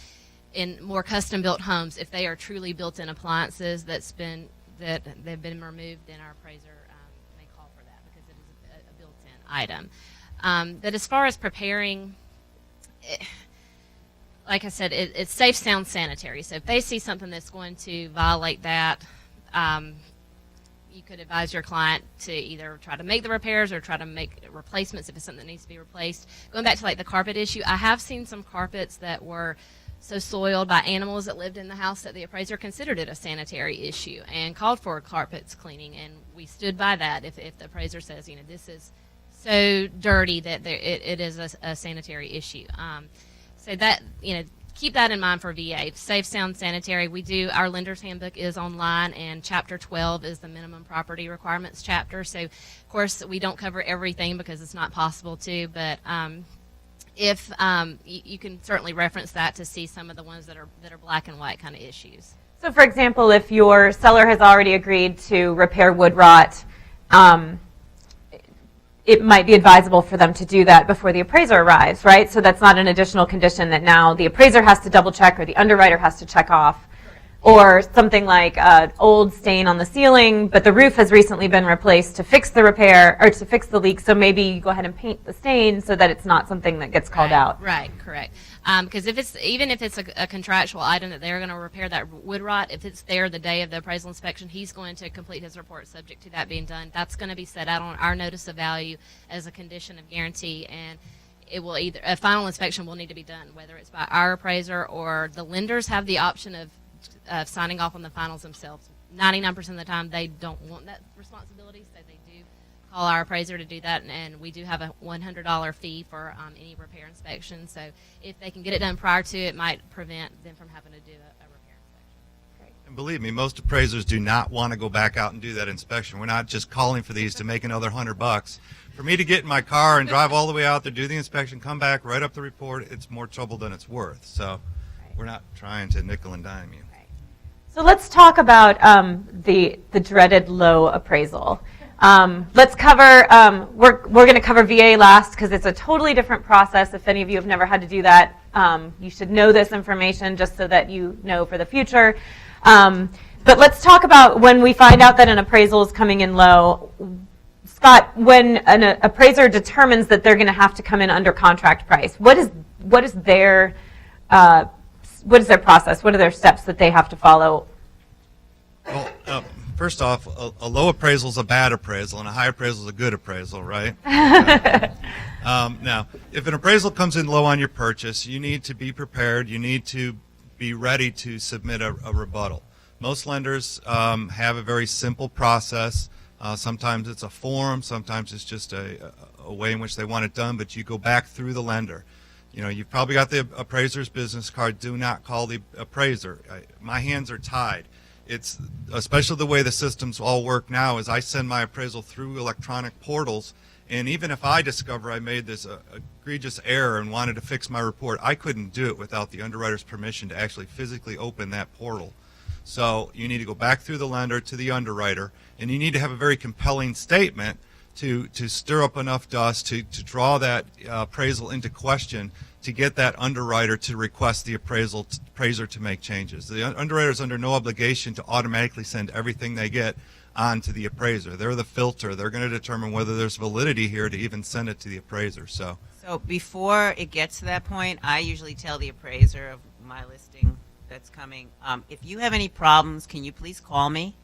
in more custom-built homes, if they are truly built-in appliances that they've been removed, then our appraiser may call for that because it is a built-in item. But as far as preparing, like I said, it's safe, sound, sanitary. So if they see something that's going to violate that, you could advise your client to either try to make the repairs or try to make replacements if it's something that needs to be replaced. Going back to the carpet issue, I have seen some carpets that were so soiled by animals that lived in the house that the appraiser considered it a sanitary issue and called for carpets cleaning, and we stood by that. If the appraiser says, this is so dirty that it is a sanitary issue. So that, keep that in mind for VA. Safe, sound, sanitary. Our lender's handbook is online, and chapter 12 is the minimum property requirements chapter. So, of course, we don't cover everything because it's not possible to, but if you can certainly reference that to see some of the ones that are black and white kind of issues. So, for example, if your seller has already agreed to repair wood rot, it might be advisable for them to do that before the appraiser arrives, right? So that's not an additional condition that now the appraiser has to double check or the underwriter has to check off. Or something like an old stain on the ceiling, but the roof has recently been replaced to fix the repair or to fix the leak. So maybe you go ahead and paint the stain so that it's not something that gets called out. Right, correct. Because even if it's a contractual item that they're going to repair that wood rot, if it's there the day of the appraisal inspection, he's going to complete his report subject to that being done. That's going to be set out on our notice of value as a condition of guarantee, and it will a final inspection will need to be done, whether it's by our appraiser or the lenders have the option of signing off on the finals themselves. 99% of the time, they don't want that responsibility, so they do call our appraiser to do that, and we do have a $100 fee for any repair inspection. So if they can get it done prior to, it might prevent them from having to do a repair inspection. Great. And believe me, most appraisers do not want to go back out and do that inspection. We're not just calling for these to make another $100. For me to get in my car and drive all the way out there, do the inspection, come back, write up the report, it's more trouble than it's worth. So we're not trying to nickel and dime you. So let's talk about the dreaded low appraisal. Let's cover, we're going to cover VA last because it's a totally different process. If any of you have never had to do that, you should know this information just so that you know for the future. But let's talk about when we find out that an appraisal is coming in low. Scott, when an appraiser determines that they're going to have to come in under contract price, what is their process? What are their steps that they have to follow? Well, first off, a low appraisal is a bad appraisal, and a high appraisal is a good appraisal, right? Now, if an appraisal comes in low on your purchase, you need to be prepared. You need to be ready to submit a rebuttal. Most lenders have a very simple process. Sometimes it's a form. Sometimes it's just a way in which they want it done, but you go back through the lender. You've probably got the appraiser's business card. Do not call the appraiser. My hands are tied. It's especially the way the systems all work now is I send my appraisal through electronic portals, and even if I discover I made this egregious error and wanted to fix my report, I couldn't do it without the underwriter's permission to actually physically open that portal. So you need to go back through the lender to the underwriter, and you need to have a very compelling statement to stir up enough dust to draw that appraisal into question to get that underwriter to request the appraiser to make changes. The underwriter is under no obligation to automatically send everything they get on to the appraiser. They're the filter. They're going to determine whether there's validity here to even send it to the appraiser. So before it gets to that point, I usually tell the appraiser of my listing that's coming, if you have any problems, can you please call me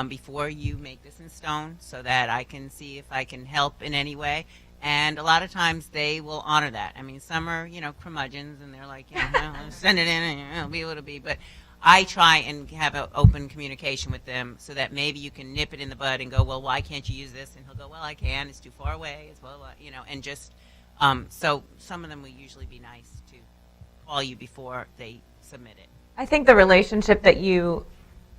before you make this in stone so that I can see if I can help in any way. And a lot of times they will honor that. I mean, some are, curmudgeons, and they're like, send it in and it'll be what it'll be. But I try and have an open communication with them so that maybe you can nip it in the bud and go, well, why can't you use this? And he'll go, well, I can. It's too far away. It's blah, blah, blah, and just, so some of them will usually be nice to call you before they submit it. I think the relationship that you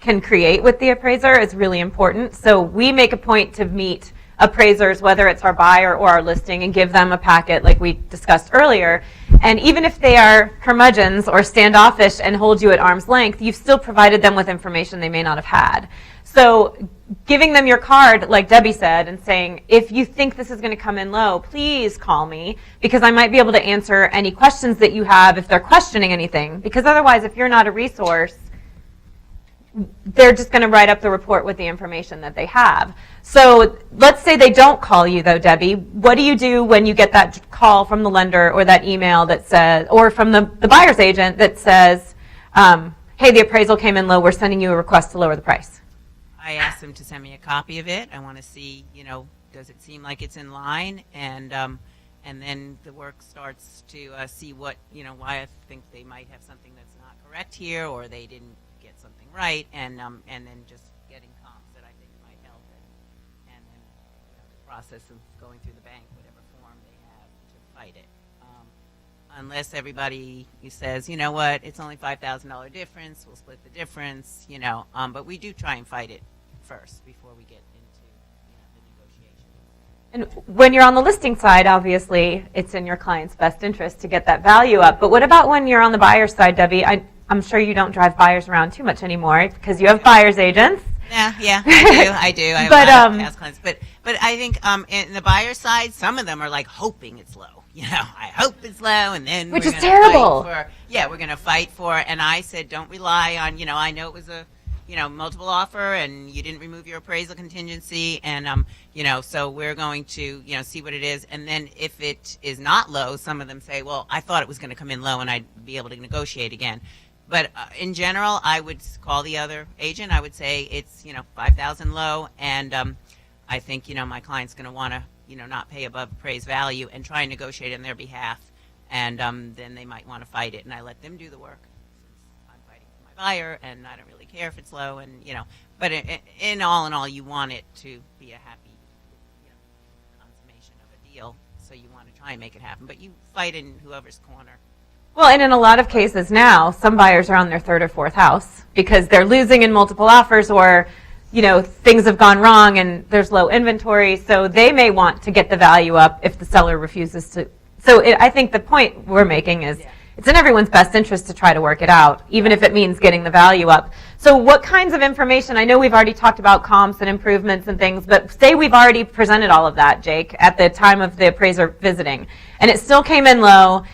can create with the appraiser is really important. So we make a point to meet appraisers, whether it's our buyer or our listing, and give them a packet like we discussed earlier. And even if they are curmudgeons or standoffish and hold you at arm's length, you've still provided them with information they may not have had. So giving them your card, like Debbie said, and saying, if you think this is going to come in low, please call me, because I might be able to answer any questions that you have if they're questioning anything. Because otherwise, if you're not a resource, they're just going to write up the report with the information that they have. So let's say they don't call you, though, Debbie. What do you do when you get that call from the lender or that email that says, or from the buyer's agent that says, hey, the appraisal came in low, we're sending you a request to lower the price? I ask them to send me a copy of it. I want to see, does it seem like it's in line? And then the work starts to see what, why I think they might have something that's not correct here, or they didn't get something right, and then just getting comps that I think might help, and then the process of going through the bank, whatever form they have to fight it. unless everybody says, you know what, it's only $5,000 difference, we'll split the difference, but we do try and fight it first before we get into the negotiations. And when you're on the listing side, obviously, it's in your client's best interest to get that value up. But what about when you're on the buyer's side, Debbie? I'm sure you don't drive buyers around too much ananymore because you have buyer's agents. Yeah, I do. I have But, a lot of past clients. But I think in the buyer side, some of them are like hoping it's low. I hope it's low, and then Which we're is gonna terrible. we're going to fight for. And I said, don't rely on. I know it was a multiple offer, and you didn't remove your appraisal contingency, and so we're going to see what it is. And then if it is not low, some of them say, well, I thought it was going to come in low, and I'd be able to negotiate again. But in general, I would call the other agent. I would say it's $5,000 low, and I think my client's going to want to not pay above appraised value and try and negotiate on their behalf, and then they might want to fight it, and I let them do the work. I'm fighting for my buyer, and I don't really care if it's low, and But in all, you want it to be a happy consummation of a deal, so you want to try and make it happen. But you fight in whoever's corner. Well, and in a lot of cases now, some buyers are on their third or fourth house because they're losing in multiple offers, or things have gone wrong and there's low inventory, so they may want to get the value up if the seller refuses to. So I think the point we're making is it's in everyone's best interest to try to work it out, even if it means getting the value up. So what kinds of information, I know we've already talked about comps and improvements and things, but say we've already presented all of that, Jake, at the time of the appraiser visiting, and it still came in low.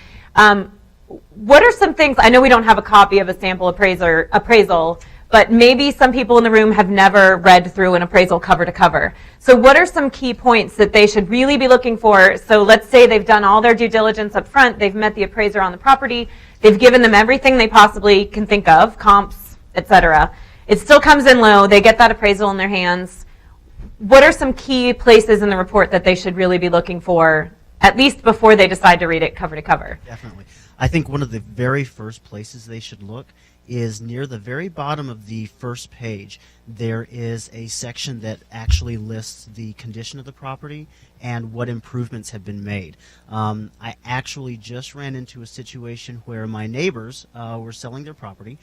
What are some things, I know we don't have a copy of a sample appraisal, but maybe some people in the room have never read through an appraisal cover to cover. So what are some key points that they should really be looking for? So let's say they've done all their due diligence up front, they've met the appraiser on the property, they've given them everything they possibly can think of, comps, etc. It still comes in low, they get that appraisal in their hands. What are some key places in the report that they should really be looking for, at least before they decide to read it cover to cover? Definitely. I think one of the very first places they should look is near the very bottom of the first page. There is a section that actually lists the condition of the property and what improvements have been made. I actually just ran into a situation where my neighbors were selling their property.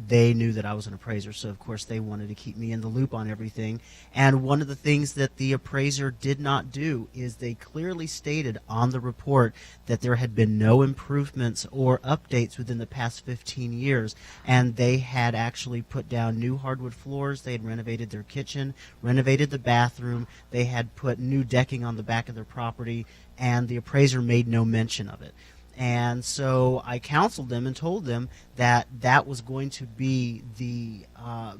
They knew that I was an appraiser, so of course they wanted to keep me in the loop on everything. And one of the things that the appraiser did not do is they clearly stated on the report that there had been no improvements or updates within the past 15 years, and they had actually put down new hardwood floors, they had renovated their kitchen, renovated the bathroom, they had put new decking on the back of their property, and the appraiser made no mention of it. And so I counseled them and told them that that was going to be the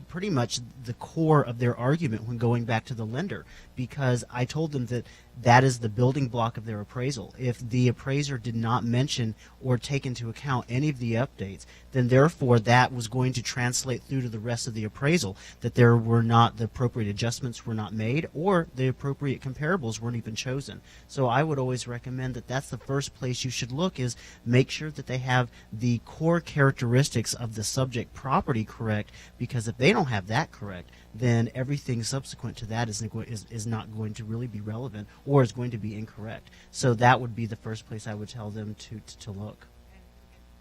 pretty much the core of their argument when going back to the lender, because I told them that that is the building block of their appraisal. If the appraiser did not mention or take into account any of the updates, then therefore that was going to translate through to the rest of the appraisal, that there were not, the appropriate adjustments were not made, or the appropriate comparables weren't even chosen. So I would always recommend that that's the first place you should look, is make sure that they have the core characteristics of the subject property correct, because if they don't have that correct, then everything subsequent to that is not going to really be relevant, or is going to be incorrect. So that would be the first place I would tell them to look.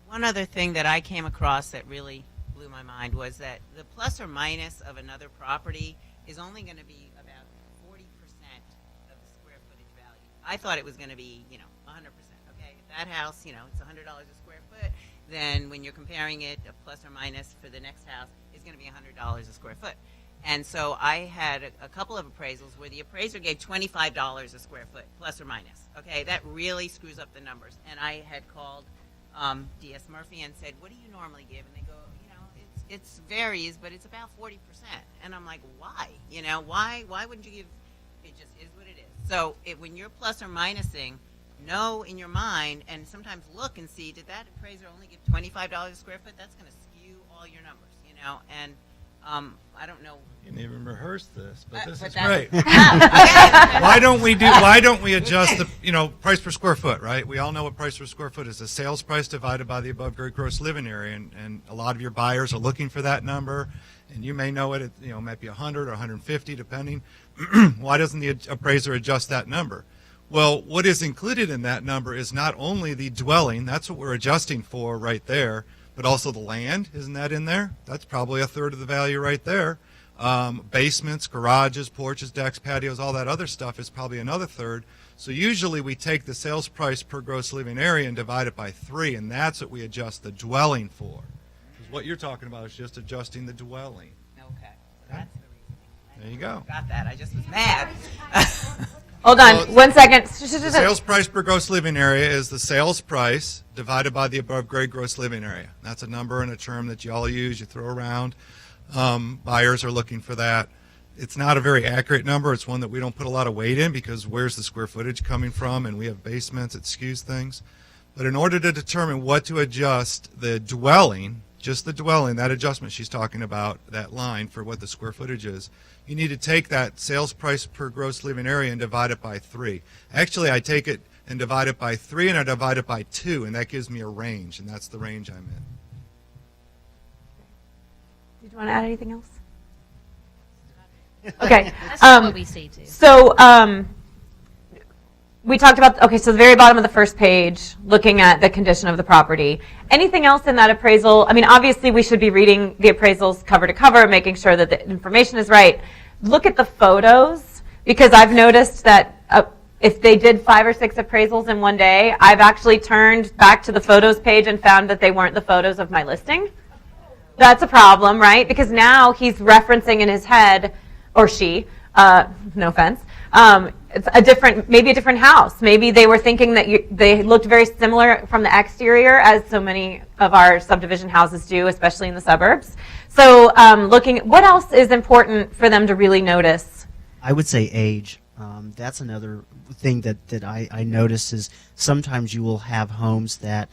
One other thing that I came across that really blew my mind was that the plus or minus of another property is only going to be about 40% of the square footage value. I thought it was going to be, 100%. Okay, if that house, it's $100 a square foot, then when you're comparing it, a plus or minus for the next house is going to be $100 a square foot. And so I had a couple of appraisals where the appraiser gave $25 a square foot, plus or minus. Okay, that really screws up the numbers. And I had called D.S. Murphy and said, what do you normally give? And they go, it varies, but it's about 40%. And I'm like, why? Why wouldn't you give? It just is what it is. So when you're plus or minusing, know in your mind, and sometimes look and see, did that appraiser only give $25 a square foot? That's going to skew all your numbers, and I don't know. You didn't even rehearse this, but this but is that- great. Okay. Why don't we adjust the price per square foot, right? We all know what price per square foot is, the sales price divided by the above grade gross living area, and a lot of your buyers are looking for that number, and you may know it, might be 100 or 150 depending. Why doesn't the appraiser adjust that number? Well, what is included in that number is not only the dwelling, that's what we're adjusting for right there, but also the land. Isn't that in there? That's probably a third of the value right there. Basements, garages, porches, decks, patios, all that other stuff is probably another third. So usually we take the sales price per gross living area and divide it by 3, and that's what we adjust the dwelling for. Because what you're talking about is just adjusting the dwelling. Okay, so that's the reason. There you go. Got that. I just was mad. Hold on, Well, 1 second. The sales price per gross living area is the sales price divided by the above grade gross living area. That's a number and a term that you all use, you throw around. Buyers are looking for that. It's not a very accurate number. It's one that we don't put a lot of weight in because where's the square footage coming from, and we have basements, it skews things. But in order to determine what to adjust the dwelling, just the dwelling, that adjustment she's talking about, that line for what the square footage is, you need to take that sales price per gross living area and divide it by 3. Actually, I take it and divide it by 3 and I divide it by 2, and that gives me a range, and that's the range I'm in. Did you want to add anything else? Okay. That's what we see too. So we talked about, okay, so the very bottom of the first page, looking at the condition of the property. Anything else in that appraisal? I mean, obviously we should be reading the appraisals cover to cover, making sure that the information is right. Look at the photos, because I've noticed that if they did 5 or 6 appraisals in one day, I've actually turned back to the photos page and found that they weren't the photos of my listing. That's a problem, right? Because now he's referencing in his head, or she, no offense, it's maybe a different house. Maybe they were thinking that they looked very similar from the exterior, as so many of our subdivision houses do, especially in the suburbs. So what else is important for them to really notice? I would say age. That's another thing that I notice is sometimes you will have homes that,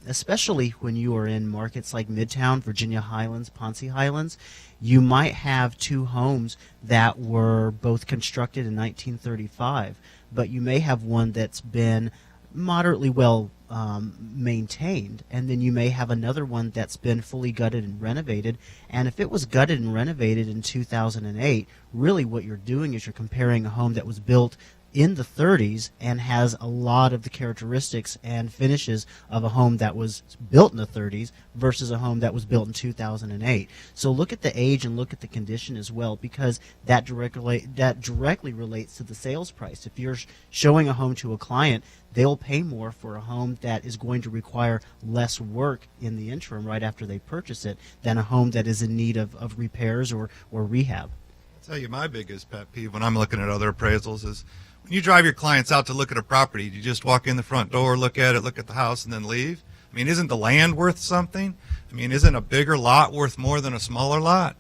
especially when you are in markets like Midtown, Virginia Highlands, Ponce Highlands, you might have 2 homes that were both constructed in 1935, but you may have one that's been moderately well maintained, and then you may have another one that's been fully gutted and renovated. And if it was gutted and renovated in 2008, really what you're doing is you're comparing a home that was built in the 30s and has a lot of the characteristics and finishes of a home that was built in the 30s versus a home that was built in 2008. So look at the age and look at the condition as well, because that directly relates to the sales price. If you're showing a home to a client, they'll pay more for a home that is going to require less work in the interim right after they purchase it than a home that is in need of repairs or rehab. I'll tell you my biggest pet peeve when I'm looking at other appraisals is when you drive your clients out to look at a property, you just walk in the front door, look at it, look at the house, and then leave. I mean, isn't the land worth something? I mean, isn't a bigger lot worth more than a smaller lot?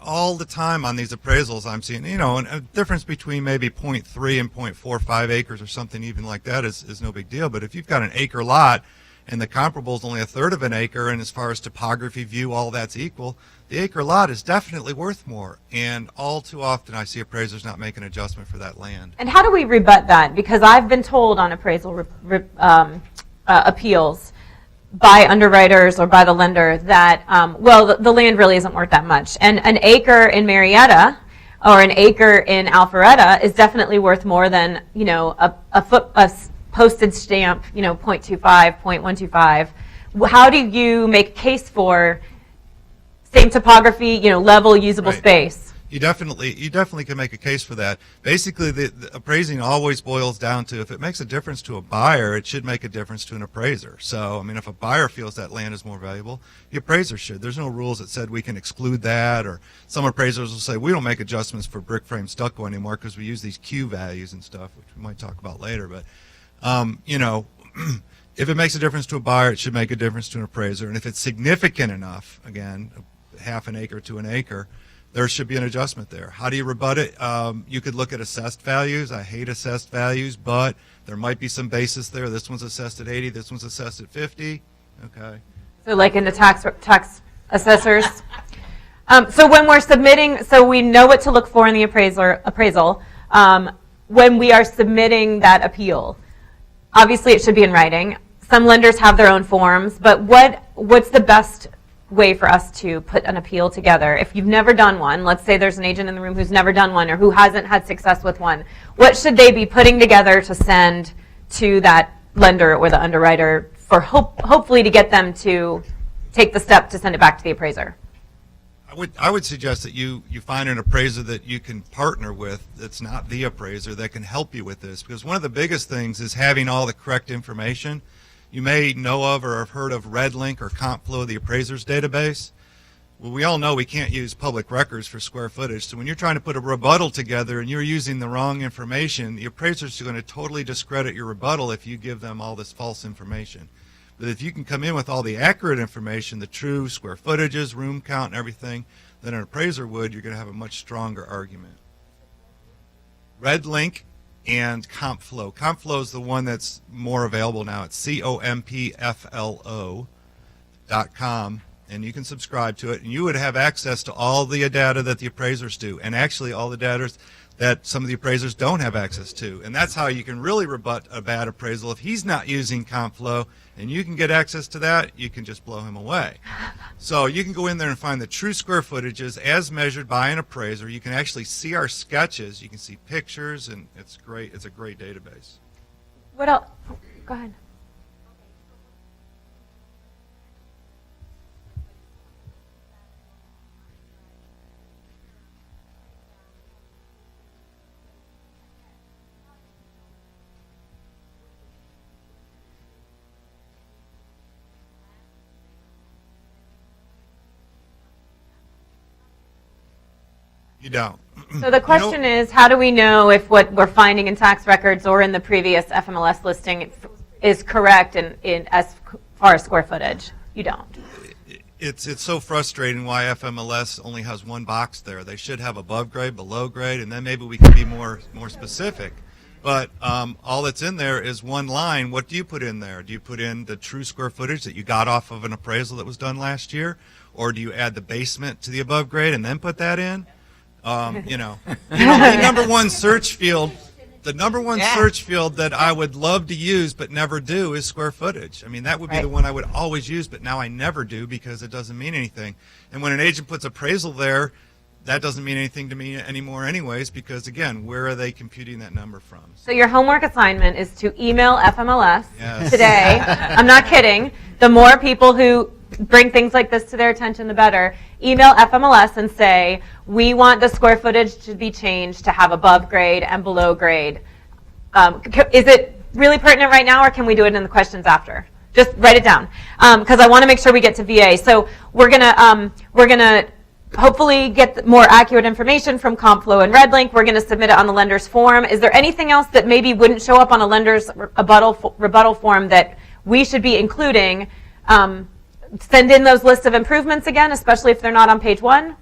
All the time on these appraisals I'm seeing, a difference between maybe 0.3 and 0.45 acres or something even like that is no big deal. But if you've got an acre lot and the comparable is only a third of an acre, and as far as topography, view, all that's equal, the acre lot is definitely worth more. And all too often I see appraisers not make an adjustment for that land. And how do we rebut that? Because I've been told on appraisal appeals by underwriters or by the lender that, the land really isn't worth that much. And an acre in Marietta or an acre in Alpharetta is definitely worth more than, a postage stamp, 0.25, 0.125. How do you make a case for same topography, level, usable Right. space? You definitely can make a case for that. Basically, the appraising always boils down to if it makes a difference to a buyer, it should make a difference to an appraiser. So, I mean, if a buyer feels that land is more valuable, the appraiser should. There's no rules that said we can exclude that, or some appraisers will say we don't make adjustments for brick frame stucco anymore because we use these Q values and stuff, which we might talk about later. But, if it makes a difference to a buyer, it should make a difference to an appraiser. And if it's significant enough, again, half an acre to an acre, there should be an adjustment there. How do you rebut it? You could look at assessed values. I hate assessed values, but there might be some basis there. This one's assessed at 80, this one's assessed at 50. Okay. So like in the tax assessors. So when we're submitting, so we know what to look for in the appraisal. When we are submitting that appeal, obviously it should be in writing. Some lenders have their own forms, but what's the best way for us to put an appeal together? If you've never done one, let's say there's an agent in the room who's never done one or who hasn't had success with one, what should they be putting together to send to that lender or the underwriter for hopefully to get them to take the step to send it back to the appraiser? I would suggest that you find an appraiser that you can partner with that's not the appraiser that can help you with this, because one of the biggest things is having all the correct information. You may know of or have heard of RedLink or CompFlow, the appraiser's database. Well, we all know we can't use public records for square footage, so when you're trying to put a rebuttal together and you're using the wrong information, the appraisers are going to totally discredit your rebuttal if you give them all this false information. But if you can come in with all the accurate information, the true square footages, room count, and everything, than an appraiser would, you're going to have a much stronger argument. RedLink and CompFlow. CompFlow is the one that's more available now. It's CompFlo.com, and you can subscribe to it, and you would have access to all the data that the appraisers do, and actually all the data that some of the appraisers don't have access to. And that's how you can really rebut a bad appraisal. If he's not using CompFlow and you can get access to that, you can just blow him away. So you can go in there and find the true square footages as measured by an appraiser. You can actually see our sketches. You can see pictures, and it's great. It's a great database. What else? Go ahead. You don't. So the question is, how do we know if what we're finding in tax records or in the previous FMLS listing is correct in as far as square footage? You don't. It's so frustrating why FMLS only has one box there. They should have above grade, below grade, and then maybe we can be more specific. But all that's in there is one line. What do you put in there? Do you put in the true square footage that you got off of an appraisal that was done last year? Or do you add the basement to the above grade and then put that in? The number one search field, search field that I would love to use but never do is square footage. I mean, that would be the one I would always use, but now I never do because it doesn't mean anything. And when an agent puts appraisal there, that doesn't mean anything to me anymore anyways, because again, where are they computing that number from? So your homework assignment is to email FMLS Yes. today. I'm not kidding. The more people who bring things like this to their attention, the better. Email FMLS and say, we want the square footage to be changed to have above grade and below grade. Is it really pertinent right now, or can we do it in the questions after? Just write it down, because I want to make sure we get to VA. So we're gonna hopefully get more accurate information from CompFlow and RedLink. We're going to submit it on the lender's form. Is there anything else that maybe wouldn't show up on a lender's rebuttal form that we should be including? Send in those lists of improvements again, especially if they're not on page 1.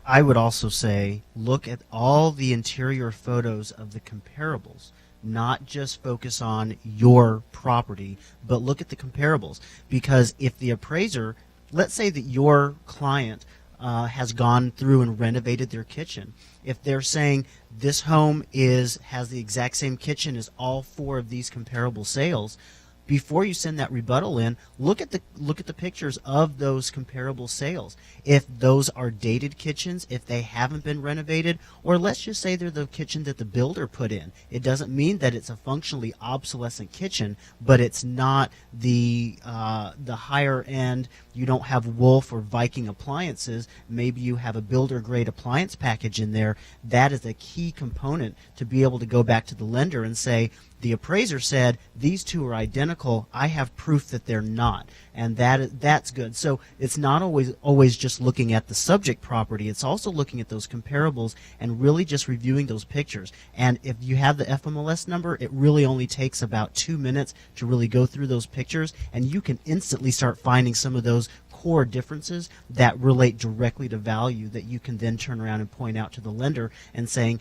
I would also say look at all the interior photos of the comparables, not just focus on your property, but look at the comparables. Because if the appraiser, let's say that your client has gone through and renovated their kitchen, if they're saying this home has the exact same kitchen as all 4 of these comparable sales, before you send that rebuttal in, look at the pictures of those comparable sales. If those are dated kitchens, if they haven't been renovated, or let's just say they're the kitchen that the builder put in. It doesn't mean that it's a functionally obsolescent kitchen, but it's not the higher end. You don't have Wolf or Viking appliances. Maybe you have a builder grade appliance package in there. That is a key component to be able to go back to the lender and say, the appraiser said these 2 are identical. I have proof that they're not, and that's good. So it's not always just looking at the subject property. It's also looking at those comparables and really just reviewing those pictures. And if you have the FMLS number, it really only takes about 2 minutes to really go through those pictures, and you can instantly start finding some of those core differences that relate directly to value that you can then turn around and point out to the lender and saying,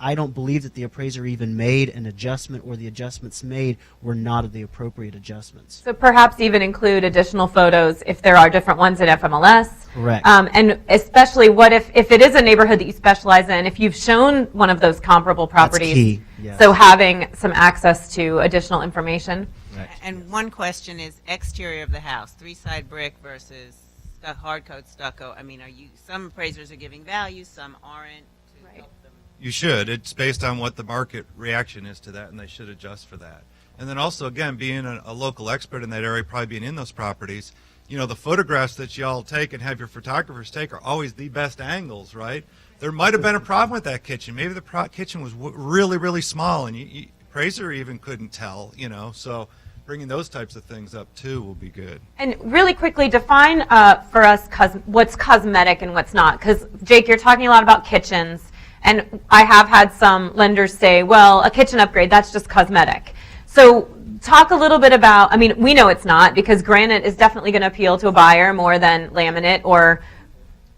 I don't believe that the appraiser even made an adjustment, or the adjustments made were not the appropriate adjustments. So perhaps even include additional photos if there are different ones in FMLS. Correct. And especially what if it is a neighborhood that you specialize in, if you've shown one of those comparable properties. That's key. Yes. So having some access to additional information. Right. And one question is exterior of the house, 3-side brick versus hard code stucco, I mean, some appraisers are giving value, some aren't, to Right. help them? You should. It's based on what the market reaction is to that, and they should adjust for that. And then also, again, being a local expert in that area, probably being in those properties, the photographs that y'all take and have your photographers take are always the best angles, right? There might have been a problem with that kitchen. Maybe the kitchen was really, really small, and appraiser even couldn't tell, so bringing those types of things up, too, will be good. And really quickly, define for us what's cosmetic and what's not. Because, Jake, you're talking a lot about kitchens. And I have had some lenders say, well, a kitchen upgrade, that's just cosmetic. So talk a little bit about, we know it's not, because granite is definitely going to appeal to a buyer more than laminate or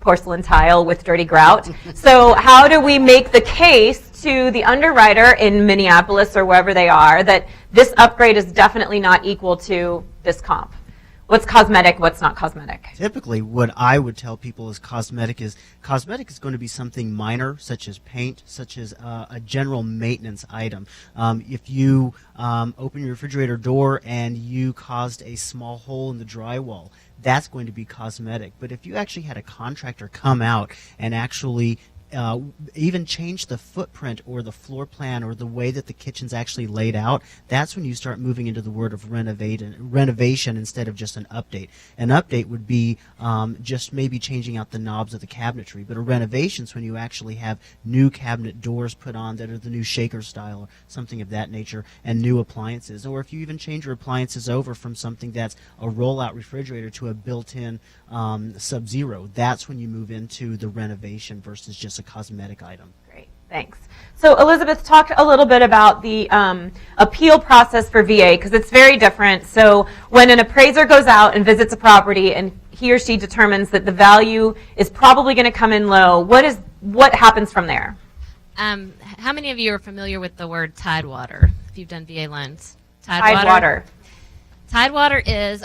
porcelain tile with dirty grout. So how do we make the case to the underwriter in Minneapolis or wherever they are that this upgrade is definitely not equal to this comp? What's cosmetic, what's not cosmetic? Typically, what I would tell people is cosmetic is going to be something minor, such as paint, such as a general maintenance item. If you open your refrigerator door and you caused a small hole in the drywall, that's going to be cosmetic. But if you actually had a contractor come out and actually even change the footprint or the floor plan or the way that the kitchen's actually laid out, that's when you start moving into the word of renovation instead of just an update. An update would be just maybe changing out the knobs of the cabinetry, but a renovation's when you actually have new cabinet doors put on that are the new shaker style or something of that nature, and new appliances. Or if you even change your appliances over from something that's a rollout refrigerator to a built-in Sub-Zero, that's when you move into the renovation versus just a cosmetic item. Great, thanks. So Elizabeth, talk a little bit about the appeal process for VA, because it's very different. So when an appraiser goes out and visits a property and he or she determines that the value is probably going to come in low, what happens from there? How many of you are familiar with the word Tidewater, if you've done VA loans? Tidewater. Tidewater is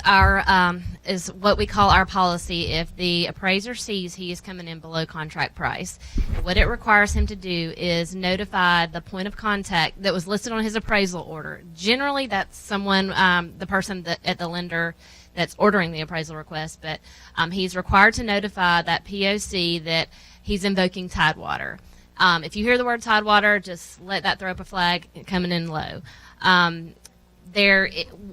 is what we call our policy if the appraiser sees he is coming in below contract price. What it requires him to do is notify the point of contact that was listed on his appraisal order. Generally, that's someone, the person at the lender that's ordering the appraisal request, but he's required to notify that POC that he's invoking Tidewater. If you hear the word Tidewater, just let that throw up a flag coming in low.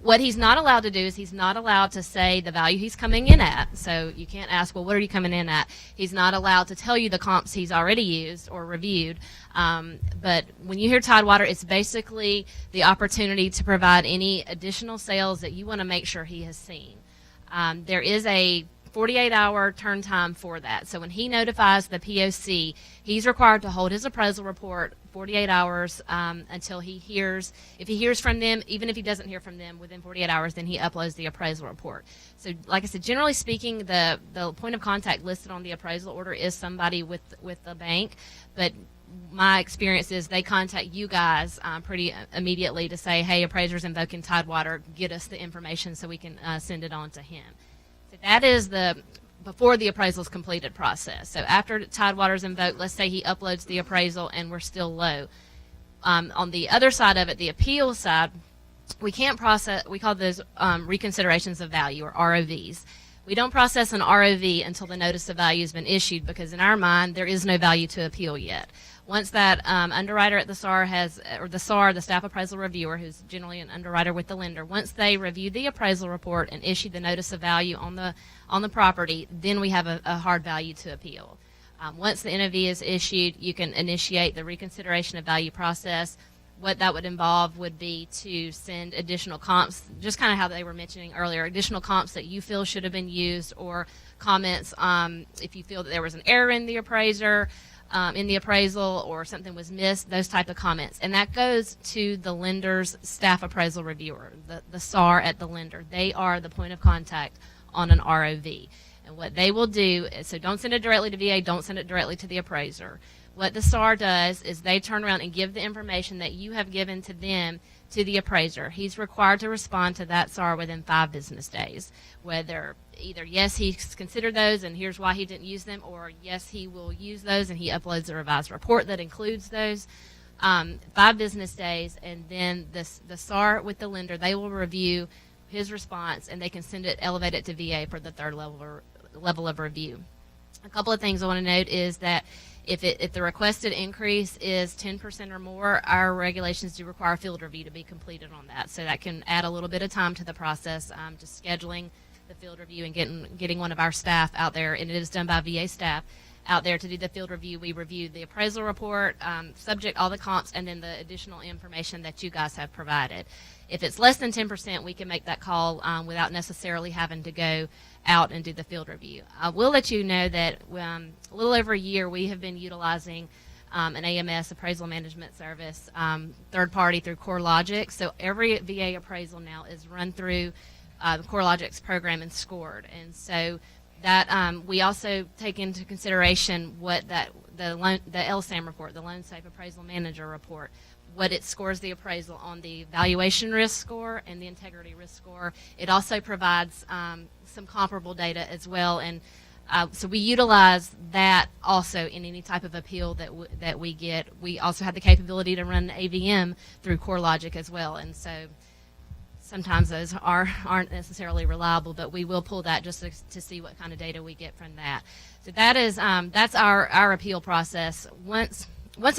What he's not allowed to do is he's not allowed to say the value he's coming in at. So you can't ask, well, what are you coming in at? He's not allowed to tell you the comps he's already used or reviewed. But when you hear Tidewater, it's basically the opportunity to provide any additional sales that you want to make sure he has seen. There is a 48-hour turn time for that. So when he notifies the POC, he's required to hold his appraisal report 48 hours until he hears. If he hears from them, even if he doesn't hear from them within 48 hours, then he uploads the appraisal report. So like I said, generally speaking, the point of contact listed on the appraisal order is somebody with the bank, but my experience is they contact you guys pretty immediately to say, hey, appraiser's invoking Tidewater, get us the information so we can send it on to him. So that is before the appraisal is completed process. So after Tidewater is invoked, let's say he uploads the appraisal and we're still low. On the other side of it, the appeal side, we can't process, we call those reconsiderations of value or ROVs. We don't process an ROV until the notice of value has been issued because in our mind, there is no value to appeal yet. Once that underwriter at the SAR the staff appraisal reviewer, who's generally an underwriter with the lender, once they review the appraisal report and issue the notice of value on the property, then we have a hard value to appeal. Once the NOV is issued, you can initiate the reconsideration of value process. What that would involve would be to send additional comps, just kind of how they were mentioning earlier, additional comps that you feel should have been used, or comments if you feel that there was an error in the appraiser, in the appraisal, or something was missed, those type of comments. And that goes to the lender's staff appraisal reviewer, the SAR at the lender. They are the point of contact on an ROV. And what they will do, so don't send it directly to VA, don't send it directly to the appraiser. What the SAR does is they turn around and give the information that you have given to them to the appraiser. He's required to respond to that SAR within 5 business days, whether either yes, he's considered those and here's why he didn't use them, or yes, he will use those and he uploads a revised report that includes those. 5 business days, and then the SAR with the lender, they will review his response and they can elevate it to VA for the third level level of review. A couple of things I want to note is that if the requested increase is 10% or more, our regulations do require a field review to be completed on that. So that can add a little bit of time to the process, just scheduling the field review and getting one of our staff out there, and it is done by VA staff out there to do the field review. We review the appraisal report, subject all the comps, and then the additional information that you guys have provided. If it's less than 10%, we can make that call without necessarily having to go out and do the field review. I will let you know that a little over a year we have been utilizing an AMS appraisal management service, third party through CoreLogic. So every VA appraisal now is run through CoreLogic's program and scored. And so that we also take into consideration what the LSAM report, the Loan Safe Appraisal Manager report, what it scores the appraisal on the valuation risk score and the integrity risk score. It also provides some comparable data as well, and so we utilize that also in any type of appeal that we get. We also have the capability to run AVM through CoreLogic as well, and so sometimes those aren't necessarily reliable, but we will pull that just to see what kind of data we get from that. So that is that's our appeal process. Once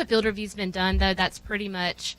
a field review's been done, though, that's pretty much,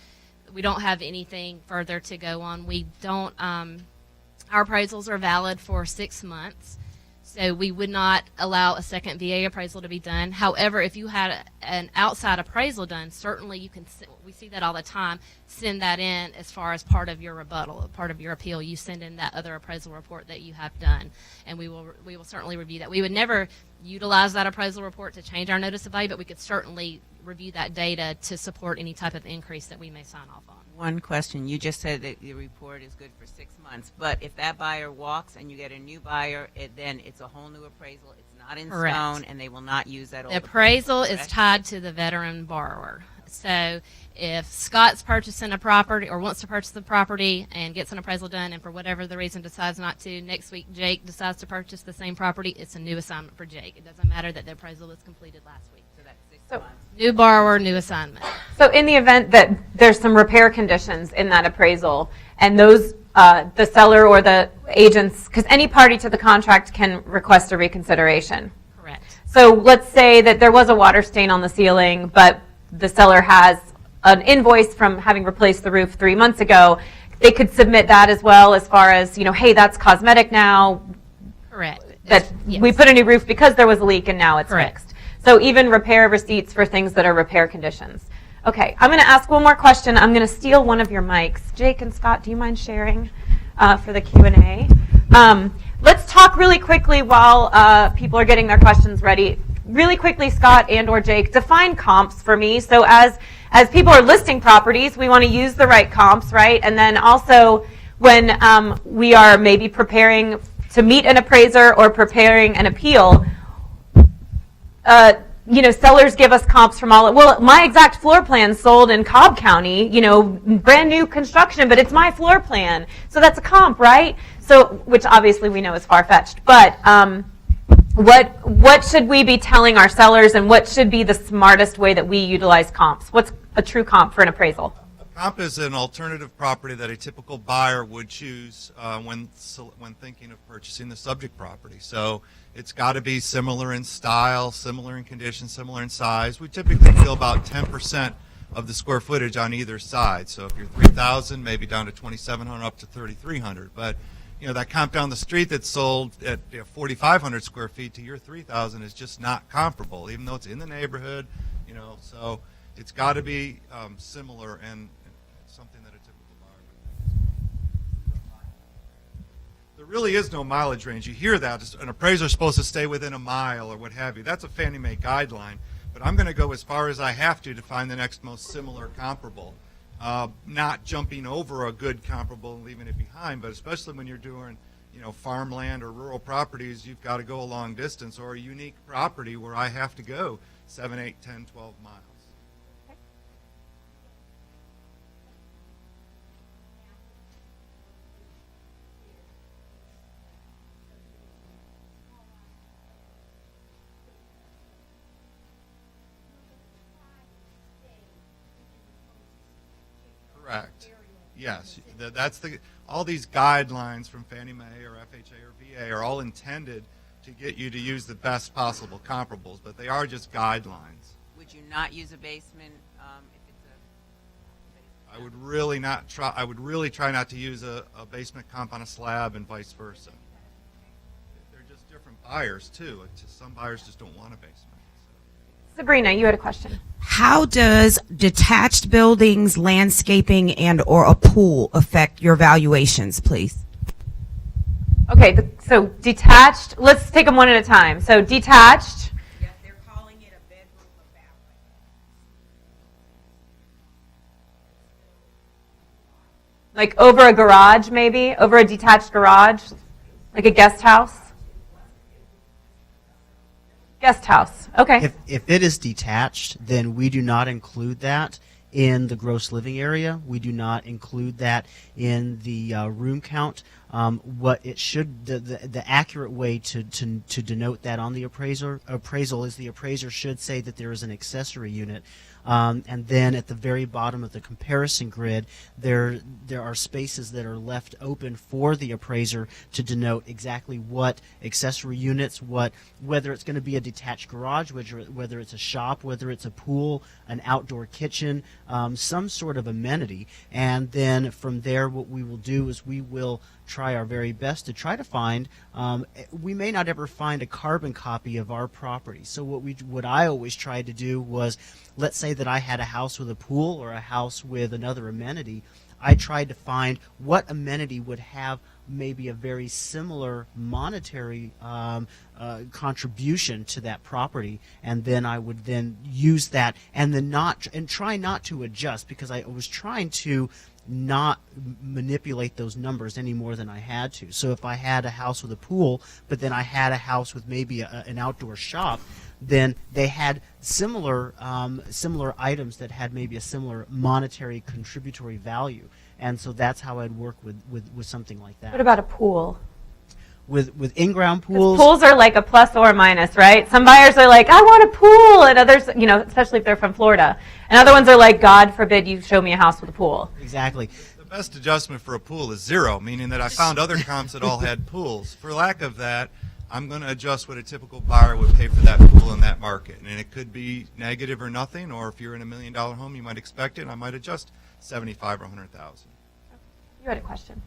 we don't have anything further to go on. We don't, our appraisals are valid for 6 months, so we would not allow a second VA appraisal to be done. However, if you had an outside appraisal done, certainly you can, we see that all the time, send that in as far as part of your rebuttal, part of your appeal. You send in that other appraisal report that you have done, and we will certainly review that. We would never utilize that appraisal report to change our notice of value, but we could certainly review that data to support any type of increase that we may sign off on. One question. You just said that the report is good for 6 months, but if that buyer walks and you get a new buyer, then it's a whole new appraisal. It's not in Correct. stone, and they will not use that old The appraisal is correct? tied to the veteran borrower. So if Scott's purchasing a property or wants to purchase the property and gets an appraisal done, and for whatever the reason decides not to, next week Jake decides to purchase the same property, it's a new assignment for Jake. It doesn't matter that the appraisal was completed last week. So that's 6 So- months. New borrower, new assignment. So in the event that there's some repair conditions in that appraisal, and those, the seller or the agents, because any party to the contract can request a reconsideration. Correct. So let's say that there was a water stain on the ceiling, but the seller has an invoice from having replaced the roof 3 months ago. They could submit that as well, as far as, hey, that's cosmetic now. Correct. That Yes. we put a new roof because there was a leak and now it's Correct. fixed. So even repair receipts for things that are repair conditions. Okay, I'm going to ask one more question. I'm going to steal one of your mics. Jake and Scott, do you mind sharing for the Q&A? Let's talk really quickly while people are getting their questions ready. Really quickly, Scott and or Jake, define comps for me. So as people are listing properties, we want to use the right comps, right? And then also when we are maybe preparing to meet an appraiser or preparing an appeal, sellers give us comps from my exact floor plan sold in Cobb County, brand new construction, but it's my floor plan. So that's a comp, right? So, which obviously we know is far-fetched. But what should we be telling our sellers, and what should be the smartest way that we utilize comps? What's a true comp for an appraisal? A comp is an alternative property that a typical buyer would choose when thinking of purchasing the subject property. So it's got to be similar in style, similar in condition, similar in size. We typically feel about 10% of the square footage on either side. So if you're 3,000, maybe down to 2,700, up to 3,300. But that comp down the street that's sold at 4,500 square feet to your 3,000 is just not comparable, even though it's in the neighborhood. So it's got to be similar and something that a typical buyer would. There really is no mileage range. You hear that an appraiser is supposed to stay within a mile or what have you. That's a Fannie Mae guideline, but I'm going to go as far as I have to find the next most similar comparable. Not jumping over a good comparable and leaving it behind, but especially when you're doing farmland or rural properties, you've got to go a long distance, or a unique property where I have to go 7, 8, 10, 12 miles. Correct. Yes, that's all these guidelines from Fannie Mae or FHA or VA are all intended to get you to use the best possible comparables, but they are just guidelines. Would you not use a basement if it's a? I would really not try. I would really try not to use a basement comp on a slab and vice versa. They're just different buyers too. It's just, some buyers just don't want a basement. Sabrina, you had a question. How does detached buildings, landscaping, and or a pool affect your valuations, please? Okay, so detached, let's take them one at a time. So detached, Yes, they're calling it a bedroom or bathroom. like over a garage maybe, over a detached garage, like a guest house? Guest house, okay. If it is detached, then we do not include that in the gross living area. We do not include that in the room count. What it should, the accurate way to denote that on the appraisal is the appraiser should say that there is an accessory unit. And then at the very bottom of the comparison grid, there are spaces that are left open for the appraiser to denote exactly what accessory units, whether it's going to be a detached garage, whether it's a shop, whether it's a pool, an outdoor kitchen, some sort of amenity. And then from there, what we will do is we will try our very best to try to find, we may not ever find a carbon copy of our property. So what I always tried to do was, let's say that I had a house with a pool or a house with another amenity, I tried to find what amenity would have maybe a very similar monetary contribution to that property, and then I would then use that and then try not to adjust, because I was trying to not manipulate those numbers any more than I had to. So if I had a house with a pool, but then I had a house with maybe an outdoor shop, then they had similar items that had maybe a similar monetary contributory value. And so that's how I'd work with something like that. What about a pool? With in-ground 'Cause pools? pools are like a plus or a minus, right? Some buyers are like, I want a pool, and others, especially if they're from Florida. And other ones are like, God forbid you show me a house with a pool. Exactly. The best adjustment for a pool is 0, meaning that I found other comps that all had pools. For lack of that, I'm going to adjust what a typical buyer would pay for that pool in that market. And it could be negative or nothing, or if you're in $1 million home, you might expect it, and I might adjust 75 or 100,000. You had a question.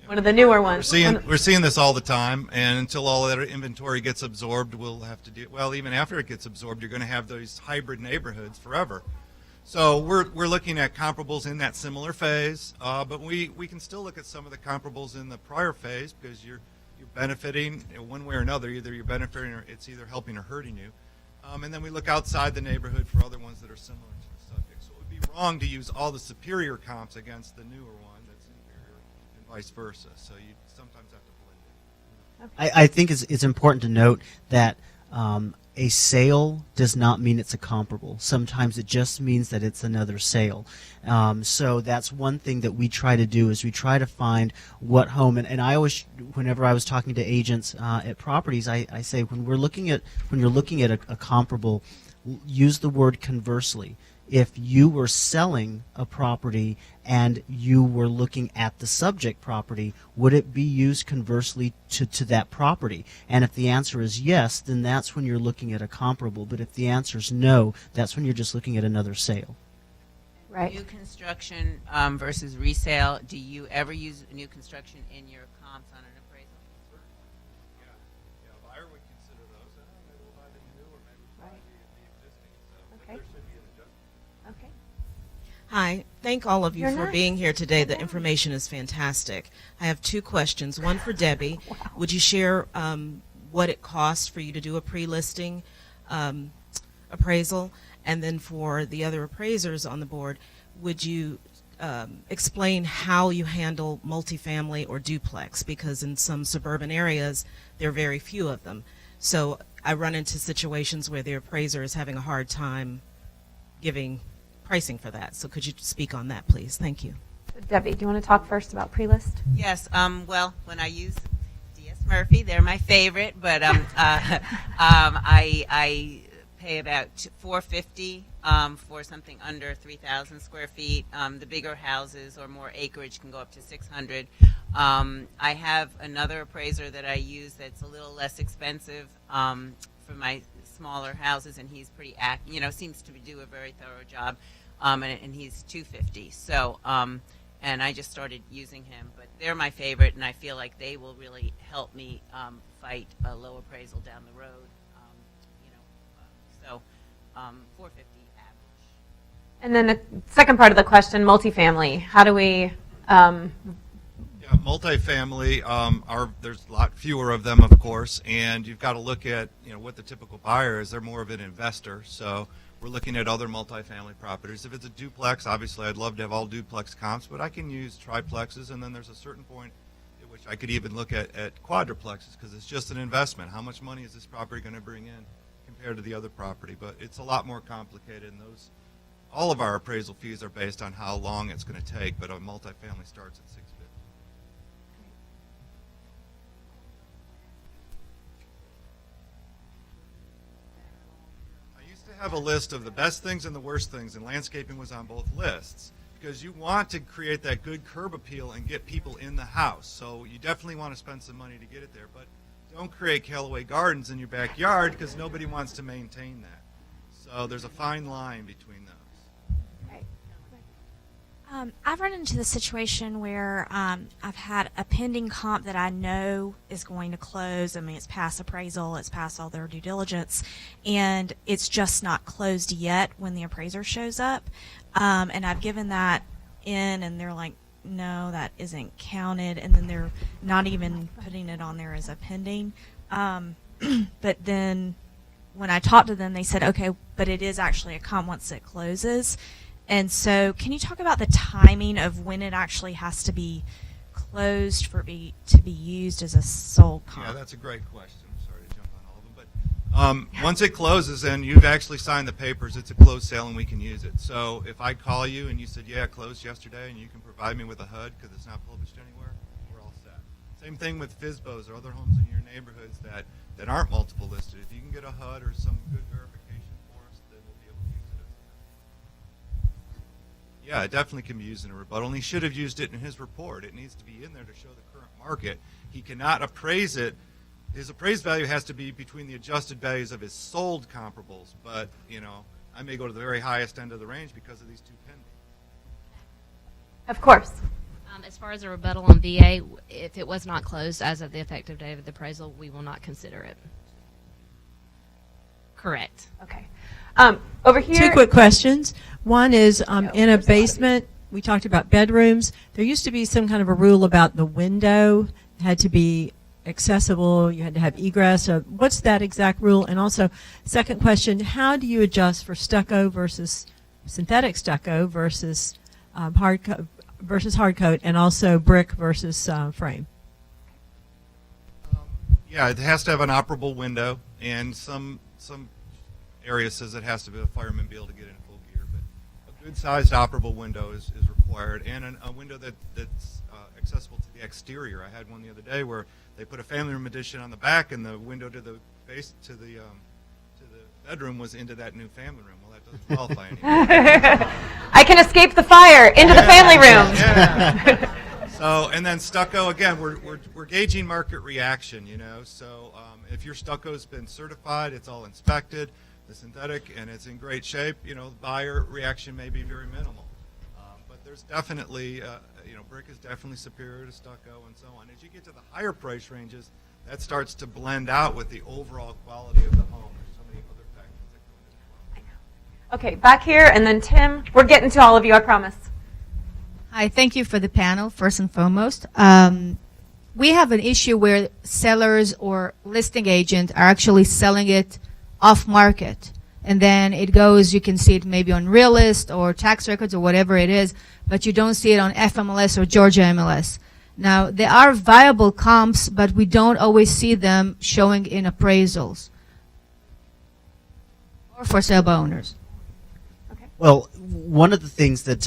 One of the newer ones. We're seeing this all the time, and until all that inventory gets absorbed, we'll have to do, well, even after it gets absorbed, you're going to have those hybrid neighborhoods forever. So we're looking at comparables in that similar phase, but we can still look at some of the comparables in the prior phase, because you're benefiting one way or another. Either you're benefiting or it's either helping or hurting you. And then we look outside the neighborhood for other ones that are similar to the subject. So it would be wrong to use all the superior comps against the newer one that's inferior, and vice versa. So you sometimes have to blend it. I think it's important to note that a sale does not mean it's a comparable. Sometimes it just means that it's another sale. So that's one thing that we try to do, is we try to find what home, and I always, whenever I was talking to agents at properties, I say when you're looking at a comparable, use the word conversely. If you were selling a property and you were looking at the subject property, would it be used conversely to that property? And if the answer is yes, then that's when you're looking at a comparable. But if the answer is no, that's when you're just looking at another sale. Right. New construction versus resale. Do you ever use new construction in your comps on an appraisal? Yeah, a buyer would consider those. Maybe we'll buy the new, or maybe we'll buy the existing. So Okay. there should be an adjustment. Okay. Hi, thank all of you You're for nice. being here today. The information is fantastic. I have 2 questions. One for Debbie. Would you share what it costs for you to do a pre-listing appraisal? And then for the other appraisers on the board, would you explain how you handle multifamily or duplex? Because in some suburban areas, there are very few of them. So I run into situations where the appraiser is having a hard time giving pricing for that. So could you speak on that, please? Thank you. Debbie, do you want to talk first about pre-list? Yes. Well, when I use DS Murphy, they're my favorite, but I pay about $450 for something under 3,000 square feet. The bigger houses or more acreage can go up to $600. I have another appraiser that I use that's a little less expensive for my smaller houses, and he's pretty seems to do a very thorough job, and he's $250. So, and I just started using him, but they're my favorite, and I feel like they will really help me fight a low appraisal down the road. So, 450 average. And then the second part of the question, multifamily. How do we? Yeah, multifamily there's a lot fewer of them, of course, and you've got to look at what the typical buyer is. They're more of an investor, so we're looking at other multifamily properties. If it's a duplex, obviously I'd love to have all duplex comps, but I can use triplexes, and then there's a certain point at which I could even look at quadruplexes because it's just an investment. How much money is this property going to bring in compared to the other property? But it's a lot more complicated, and all of our appraisal fees are based on how long it's going to take, but a multifamily starts at $650. I used to have a list of the best things and the worst things, and landscaping was on both lists because you want to create that good curb appeal and get people in the house. So you definitely want to spend some money to get it there, but don't create Callaway Gardens in your backyard because nobody wants to maintain that. So there's a fine line between those. I've run into the situation where I've had a pending comp that I know is going to close. I mean, it's past appraisal, it's past all their due diligence, and it's just not closed yet when the appraiser shows up. And I've given that in, and they're like, no, that isn't counted, and then they're not even putting it on there as a pending. But then when I talked to them, they said, okay, but it is actually a comp once it closes. And so can you talk about the timing of when it actually has to be closed to be used as a sold comp? Yeah, that's a great question. I'm sorry to jump on all of them. But once it closes and you've actually signed the papers, it's a closed sale and we can use it. So if I call you and you said, yeah, it closed yesterday, and you can provide me with a HUD because it's not published anywhere, we're all set. Same thing with FSBOs or other homes in your neighborhoods that aren't multiple listed. If you can get a HUD or some good verification for us, then we'll be able to use it. Yeah, it definitely can be used in a rebuttal, and he should have used it in his report. It needs to be in there to show the current market. He cannot appraise it. His appraised value has to be between the adjusted values of his sold comparables, but, I may go to the very highest end of the range because of these two pending. Of course. As far as a rebuttal on VA, if it was not closed as of the effective date of the appraisal, we will not consider it. Correct. Okay. Over here. Two quick questions. One is in a basement, we talked about bedrooms. There used to be some kind of a rule about the window had to be accessible. You had to have egress. So what's that exact rule? And also, second question, how do you adjust for stucco versus synthetic stucco versus hard coat, and also brick versus frame? Yeah, it has to have an operable window, and some area says it has to be a fireman be able to get in full gear, but a good-sized operable window is required, and a window that's accessible to the exterior. I had one the other day where they put a family room addition on the back, and the window to the base to the bedroom was into that new family room. Well, that doesn't qualify anymore. I can escape the fire into the family room. Yeah. So, and then stucco, again, we're gauging market reaction, So if your stucco's been certified, it's all inspected, the synthetic, and it's in great shape, the buyer reaction may be very minimal. But there's definitely, brick is definitely superior to stucco and so on. As you get to the higher price ranges, that starts to blend out with the overall quality of the home. There's so many other factors that go into it. Okay, back here, and then Tim. We're getting to all of you, I promise. Hi, thank you for the panel, first and foremost. We have an issue where sellers or listing agents are actually selling it off market. And then it goes, you can see it maybe on Realist or tax records or whatever it is, but you don't see it on FMLS or Georgia MLS. Now, there are viable comps, but we don't always see them showing in appraisals or for sale by owners. Well, one of the things that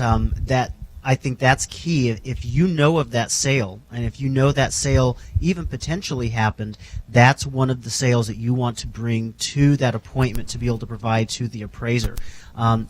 I think that's key. If you know of that sale, and if you know that sale even potentially happened, that's one of the sales that you want to bring to that appointment to be able to provide to the appraiser.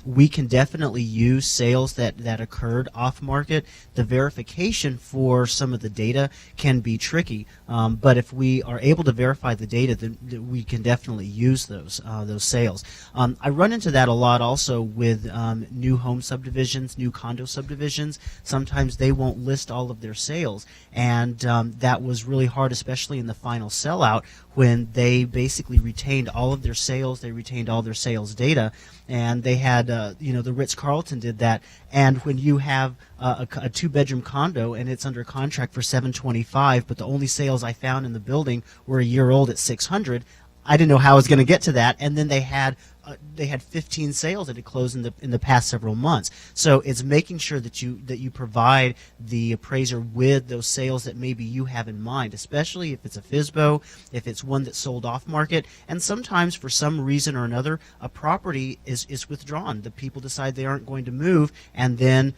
We can definitely use sales that occurred off market. The verification for some of the data can be tricky, but if we are able to verify the data, then we can definitely use those sales. I run into that a lot also with new home subdivisions, new condo subdivisions. Sometimes they won't list all of their sales, and that was really hard, especially in the final sellout, when they basically retained all of their sales, they retained all their sales data, and they had, the Ritz-Carlton did that. And when you have a two-bedroom condo and it's under contract for $725, but the only sales I found in the building were a year old at $600, I didn't know how I was going to get to that. And then they had 15 sales that had closed in the past several months. So it's making sure that you provide the appraiser with those sales that maybe you have in mind, especially if it's a FSBO, if it's one that's sold off market. And sometimes for some reason or another, a property is withdrawn. The people decide they aren't going to move, and then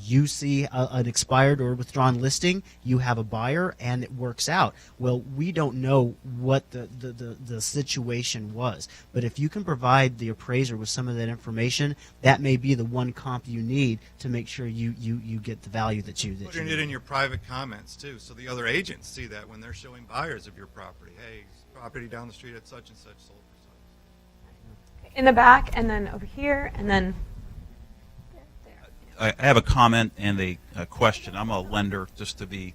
you see an expired or withdrawn listing, you have a buyer, and it works out. Well, we don't know what the situation was, but if you can provide the appraiser with some of that information, that may be the one comp you need to make sure you get the value that you need. Putting it in your private comments too, so the other agents see that when they're showing buyers of your property. Hey, property down the street at such and such sold for such. In the back, and then over here, and then I have a comment and a question. I'm a lender, just to be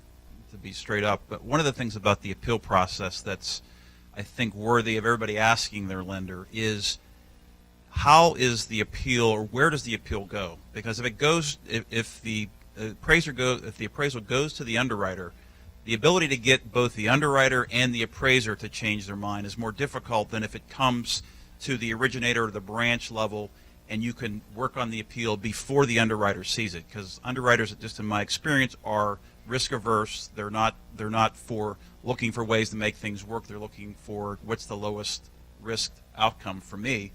straight up. But one of the things about the appeal process that's, I think, worthy of everybody asking their lender is, how is the appeal, or where does the appeal go? Because if the appraisal goes to the underwriter, the ability to get both the underwriter and the appraiser to change their mind is more difficult than if it comes to the originator or the branch level, and you can work on the appeal before the underwriter sees it. Because underwriters, just in my experience, are risk averse. They're not for looking for ways to make things work. They're looking for what's the lowest risk outcome for me.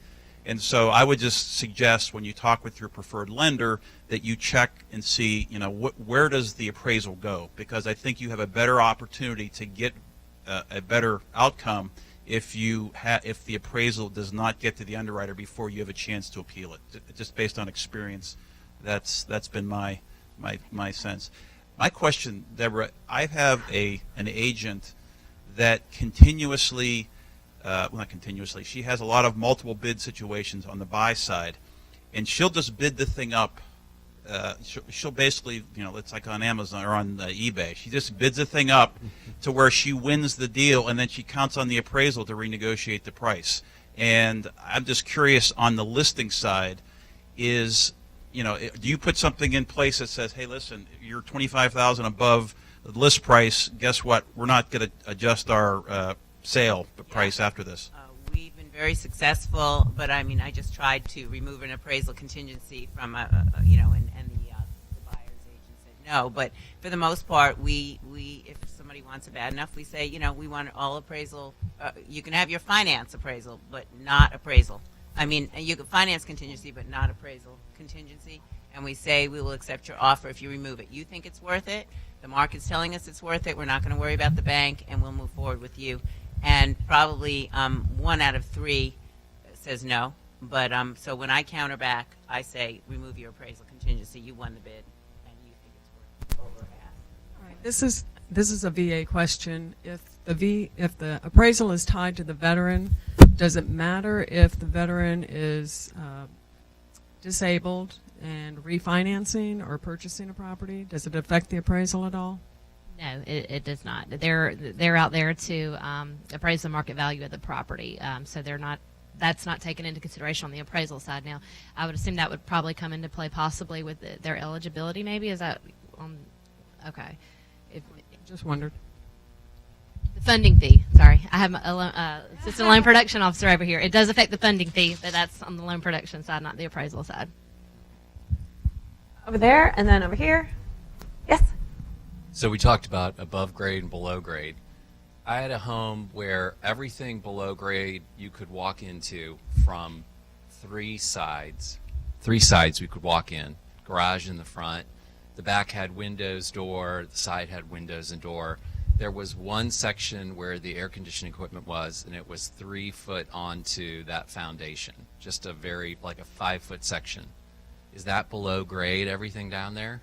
And so I would just suggest, when you talk with your preferred lender, that you check and see, where does the appraisal go? Because I think you have a better opportunity to get a better outcome if the appraisal does not get to the underwriter before you have a chance to appeal it. Just based on experience, that's been my sense. My question, Deborah, I have an agent that continuously. Not continuously. She has a lot of multiple bid situations on the buy side, and she'll just bid the thing up. She'll basically, it's like on Amazon or on eBay. She just bids the thing up to where she wins the deal, and then she counts on the appraisal to renegotiate the price. And I'm just curious, on the listing side, do you put something in place that says, hey, listen, you're $25,000 above the list price. Guess what? We're not going to adjust our sale price after this. We've been very successful, but I just tried to remove an appraisal contingency from and the buyer's agent said no. But for the most part, we if somebody wants it bad enough, we say, we want all appraisal. You can have your finance appraisal, but not appraisal. You can finance contingency, but not appraisal contingency. And we say we will accept your offer if you remove it. You think it's worth it? The market's telling us it's worth it. We're not going to worry about the bank, and we'll move forward with you. And probably 1 out of 3 says no. But so when I counter back, I say remove your appraisal contingency. You won the bid, and you think it's worth over half. All right. This is a VA question. If the appraisal is tied to the veteran, does it matter if the veteran is disabled and refinancing or purchasing a property? Does it affect the appraisal at all? No, it does not. They're out there to appraise the market value of the property, so that's not taken into consideration on the appraisal side. Now, I would assume that would probably come into play possibly with their eligibility. Maybe is that okay? Just wondered. The funding fee. Sorry, I have my assistant loan production officer over here. It does affect the funding fee, but that's on the loan production side, not the appraisal side. over there, and then over here. Yes? So we talked about above grade and below grade. I had a home where everything below grade you could walk into from three sides we could walk in, garage in the front, The back had windows, door, the side had windows and door. There was one section where the air conditioning equipment was, and it was 3 foot onto that foundation, just a very, like a 5 foot section. Is that below grade, everything down there?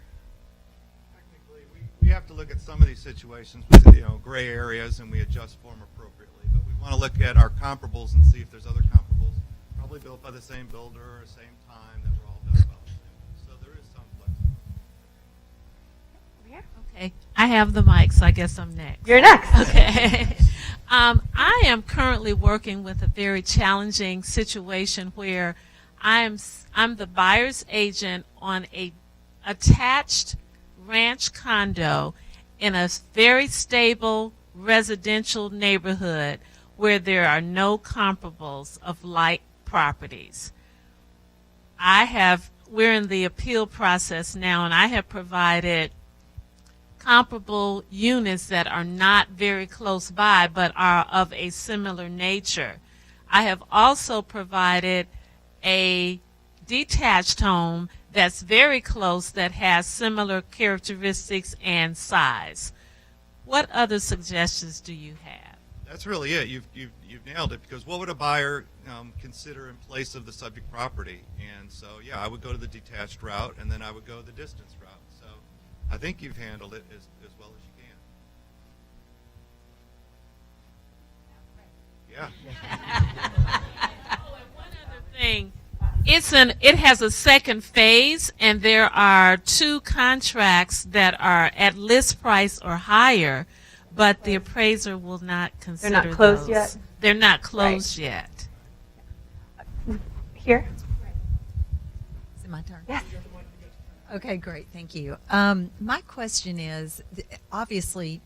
Technically, we have to look at some of these situations with, gray areas, and we adjust for them appropriately. But we want to look at our comparables and see if there's other comparables, probably built by the same builder or same time, that were all done about the same way. So there is some flexibility. Okay, I have the mic, so I guess I'm next. You're next. Okay. I am currently working with a very challenging situation where I'm the buyer's agent on a attached ranch condo in a very stable residential neighborhood where there are no comparables of like properties. We're in the appeal process now, and I have provided comparable units that are not very close by but are of a similar nature. I have also provided a detached home that's very close that has similar characteristics and size. What other suggestions do you have? That's really it. You've nailed it, because what would a buyer consider in place of the subject property? And so, yeah, I would go to the detached route, and then I would go the distance route. So I think you've handled it as well as you can. Yeah. Oh, and one other thing. It has a second phase, and there are 2 contracts that are at list price or higher, but the appraiser will not consider They're not closed those. yet? They're not closed yet. Here. Is it my turn? Yes. Okay, great. Thank you. My question is, obviously,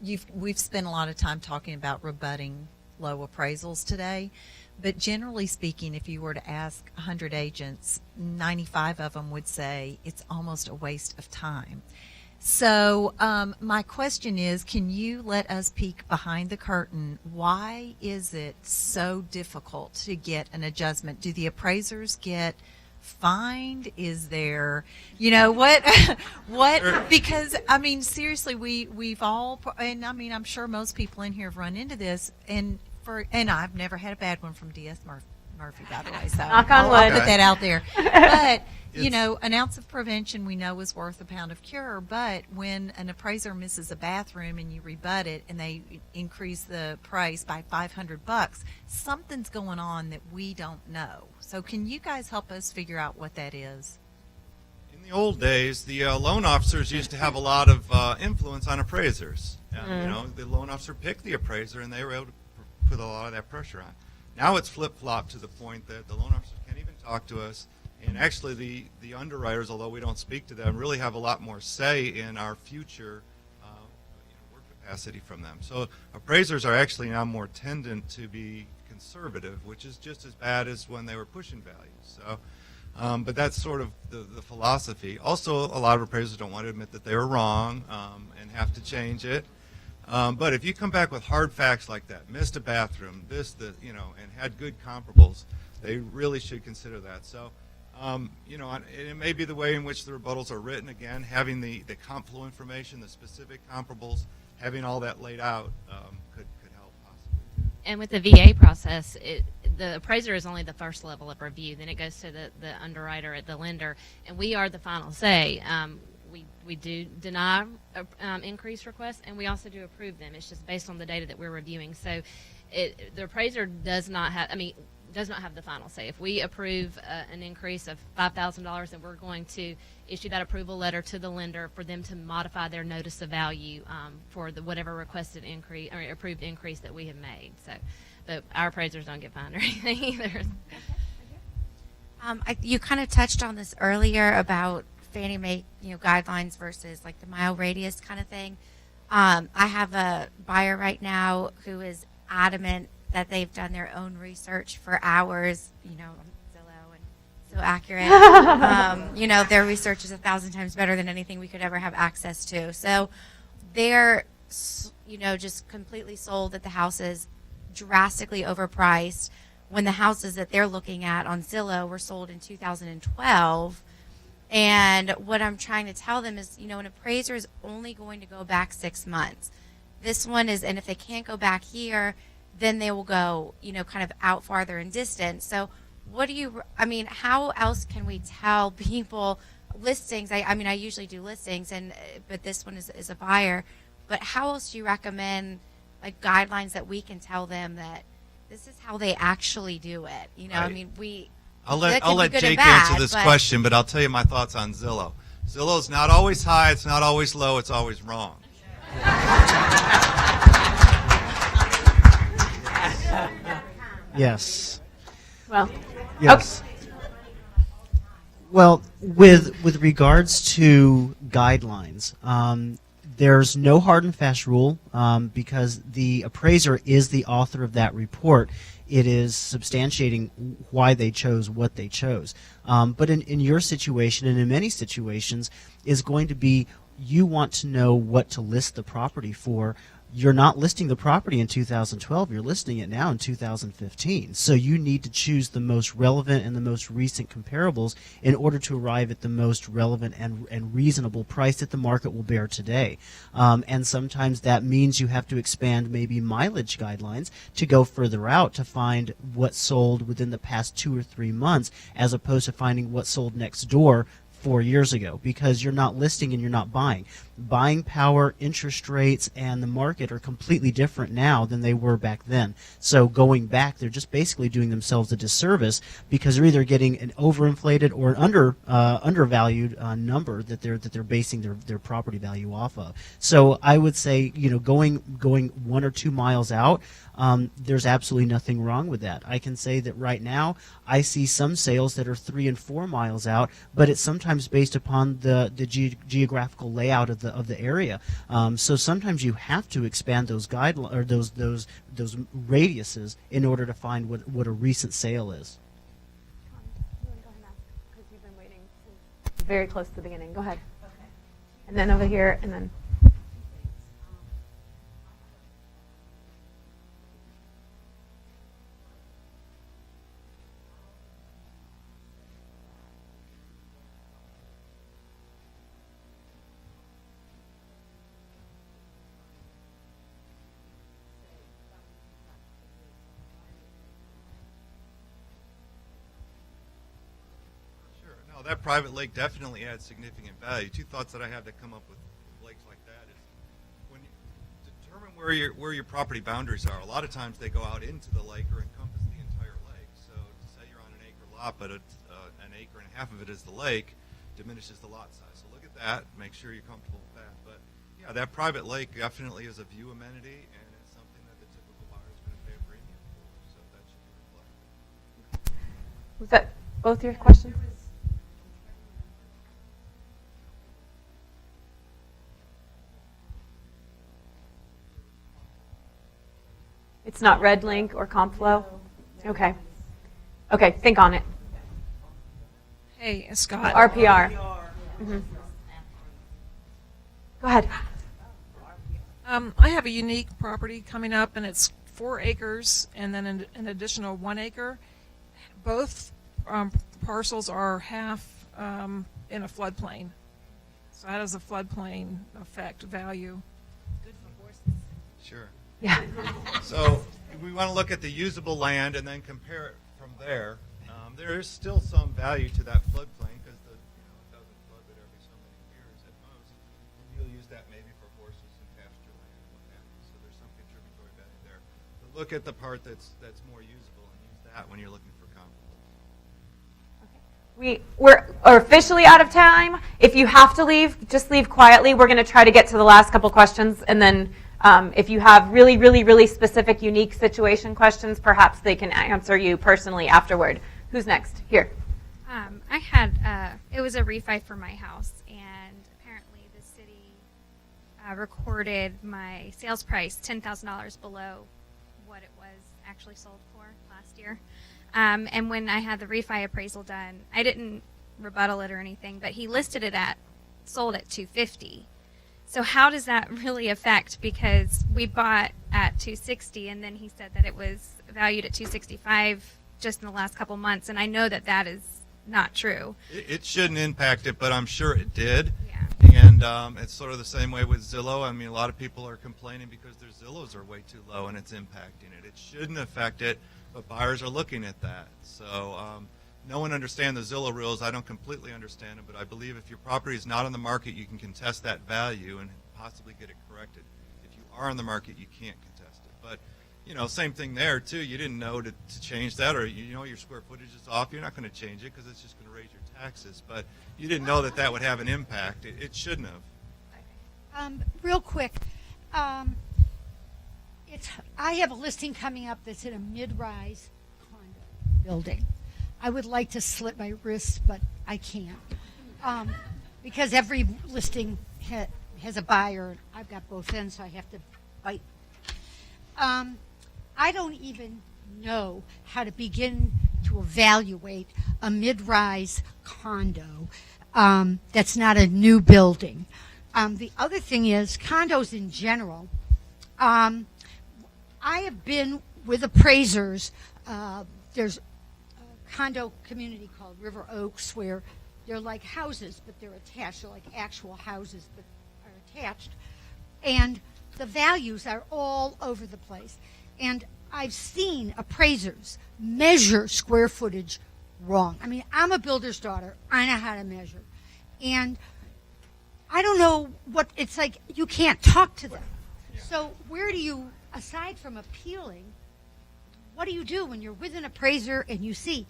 we've spent a lot of time talking about rebutting low appraisals today, but generally speaking, if you were to ask 100 agents, 95 of them would say it's almost a waste of time. So my question is, can you let us peek behind the curtain? Why is it so difficult to get an adjustment? Do the appraisers get fined? Is there, what, because, I mean, seriously, we've all, and I mean, I'm sure most people in here have run into this, and I've never had a bad one from DS Murphy, by the way, so Knock on wood. I'll put that out there. But, an ounce of prevention we know is worth a pound of cure, but when an appraiser misses a bathroom and you rebut it and they increase the price by $500, something's going on that we don't know. So can you guys help us figure out what that is? In the old days, the loan officers used to have a lot of influence on appraisers. The loan officer picked the appraiser, and they were able to put a lot of that pressure on. Now it's flip-flopped to the point that the loan officers can't even talk to us. And actually, the underwriters, although we don't speak to them, really have a lot more say in our future work capacity from them. So appraisers are actually now more tendent to be conservative, which is just as bad as when they were pushing values. So, but that's sort of the philosophy. Also, a lot of appraisers don't want to admit that they were wrong and have to change it. But if you come back with hard facts like that, missed a bathroom, and had good comparables, they really should consider that. So. And it may be the way in which the rebuttals are written, again, having the comp flow information, the specific comparables, having all that laid out could help possibly. And with the VA process, the appraiser is only the first level of review. Then it goes to the underwriter at the lender, and we are the final say. We do deny increase requests, and we also do approve them. It's just based on the data that we're reviewing. So the appraiser does not have the final say. If we approve an increase of $5,000, then we're going to issue that approval letter to the lender for them to modify their notice of value for whatever requested increase or approved increase that we have made. So, but our appraisers don't get fined or anything either. You kind of touched on this earlier about Fannie Mae, guidelines versus like the mile radius kind of thing. I have a buyer right now who is adamant that they've done their own research for hours, Zillow, and so accurate. Their research is 1,000 times better than anything we could ever have access to. So they're, just completely sold that the house is drastically overpriced when the houses that they're looking at on Zillow were sold in 2012. And what I'm trying to tell them is, you know, an appraiser is only going to go back 6 months. This one is, and if they can't go back here, then they will go, you know, kind of out farther in distance. So what do you, I mean, how else can we tell people listings? I mean, I usually do listings, but this one is a buyer. But how else do you recommend, like, guidelines that we can tell them that this is how they actually do it? You know, Right. I mean, I'll that let could be good and Jake bad, answer this but- question, but I'll tell you my thoughts on Zillow. Zillow's not always high, it's not always low, it's always wrong. Yes. Well, Yes. Well, with regards to guidelines, there's no hard and fast rule because the appraiser is the author of that report. It is substantiating why they chose what they chose. But in your situation and in many situations is going to be you want to know what to list the property for. You're not listing the property in 2012, you're listing it now in 2015. So you need to choose the most relevant and the most recent comparables in order to arrive at the most relevant and reasonable price that the market will bear today. And sometimes that means you have to expand maybe mileage guidelines to go further out to find what sold within the past 2 or 3 months as opposed to finding what sold next door 4 years ago, because you're not listing and you're not buying. Buying power, interest rates, and the market are completely different now than they were back then. So going back, they're just basically doing themselves a disservice because they're either getting an overinflated or an undervalued number that they're basing their property value off of. So I would say, you know, going 1 or 2 miles out, there's absolutely nothing wrong with that. I can say that right now I see some sales that are 3 and 4 miles out, but it's sometimes based upon the geographical layout of the area. So sometimes you have to expand those guidelines or those radiuses in order to find what a recent sale is. You've been waiting very close to the beginning. Go ahead. Okay. And then over here, and then. No, that private lake definitely adds significant value. 2 thoughts that I have that come up with lakes like that is when you determine where your property boundaries are. A lot of times they go out into the lake or encompass the entire lake. So to say you're on an acre lot, but an acre and a half of it is the lake, diminishes the lot size. So look at that. Make sure you're comfortable with that. But yeah, that private lake definitely is a view amenity, and it's something that the typical buyer is going to pay a premium for. So that should be reflected. Was that both your questions? It's not Red Link or CompFlow? Okay. Okay, think on it. Hey, Scott. RPR. Go ahead. I have a unique property coming up, and it's 4 acres and then an additional 1 acre. Both parcels are half in a floodplain. So how does the floodplain affect value? Good for horses. Sure. Yeah. So we want to look at the usable land and then compare it from there. There is still some value to that floodplain because it doesn't flood but every so many years at most. And you'll use that maybe for horses and pasture land and what have you. So there's some contributory value there. But look at the part that's more usable and use that when you're looking for comparables. We're officially out of time. If you have to leave, just leave quietly. We're going to try to get to the last couple questions, and then if you have really, really, really specific, unique situation questions, perhaps they can answer you personally afterward. Who's next? Here. I had, it was a refi for my house, and apparently the city recorded my sales price $10,000 below what it was actually sold for last year. And when I had the refi appraisal done, I didn't rebuttal it or anything, but he listed it at, sold at $250,000. So how does that really affect? Because we bought at $260,000, and then he said that it was valued at $265,000 just in the last couple months, and I know that that is not true. It shouldn't impact it, but I'm sure it did. Yeah. And it's sort of the same way with Zillow. I mean, a lot of people are complaining because their Zillows are way too low and it's impacting it. It shouldn't affect it, but buyers are looking at that. So no one understands the Zillow rules. I don't completely understand it, but I believe if your property is not on the market, you can contest that value and possibly get it corrected. If you are on the market, you can't contest it. But you know, same thing there too. You didn't know to change that, or you know your square footage is off. You're not going to change it because it's just going to raise your taxes. But you didn't know that that would have an impact. It shouldn't have. Real quick, I have a listing coming up that's in a mid-rise condo building. I would like to slit my wrists, but I can't because every listing has a buyer, and I've got both ends, so I have to bite. I don't even know how to begin to evaluate a mid-rise condo that's not a new building. The other thing is condos in general. I have been with appraisers. There's a condo community called River Oaks where they're like houses, but they're attached. They're like actual houses, but are attached. And the values are all over the place. And I've seen appraisers measure square footage wrong. I mean, I'm a builder's daughter. I know how to measure. And I don't know what it's like. You can't talk to them. So where do you, aside from appealing, what do you do when you're with an appraiser and you see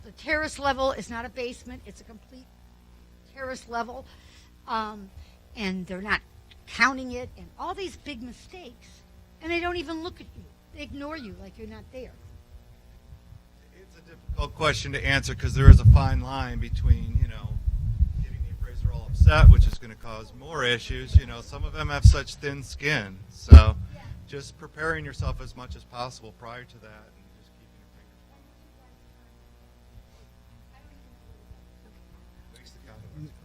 the terrace level is not a basement, it's a complete terrace level, and they're not counting it, and all these big mistakes, and they don't even look at you. They ignore you like you're not there. It's a difficult question to answer because there is a fine line between, you know, getting the appraiser all upset, which is going to cause more issues. You know, some of them have such thin skin. So just preparing yourself as much as possible prior to that and just keeping your fingers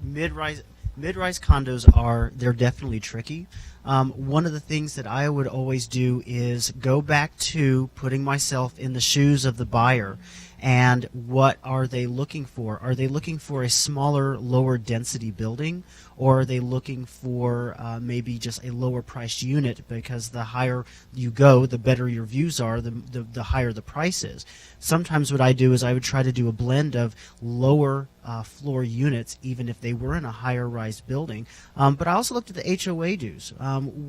crossed. Mid-rise condos they're definitely tricky. One of the things that I would always do is go back to putting myself in the shoes of the buyer, and what are they looking for? Are they looking for a smaller, lower density building, or are they looking for maybe just a lower priced unit, because the higher you go, the better your views are, the higher the price is. Sometimes what I do is I would try to do a blend of lower floor units, even if they were in a higher rise building. But I also looked at the HOA dues,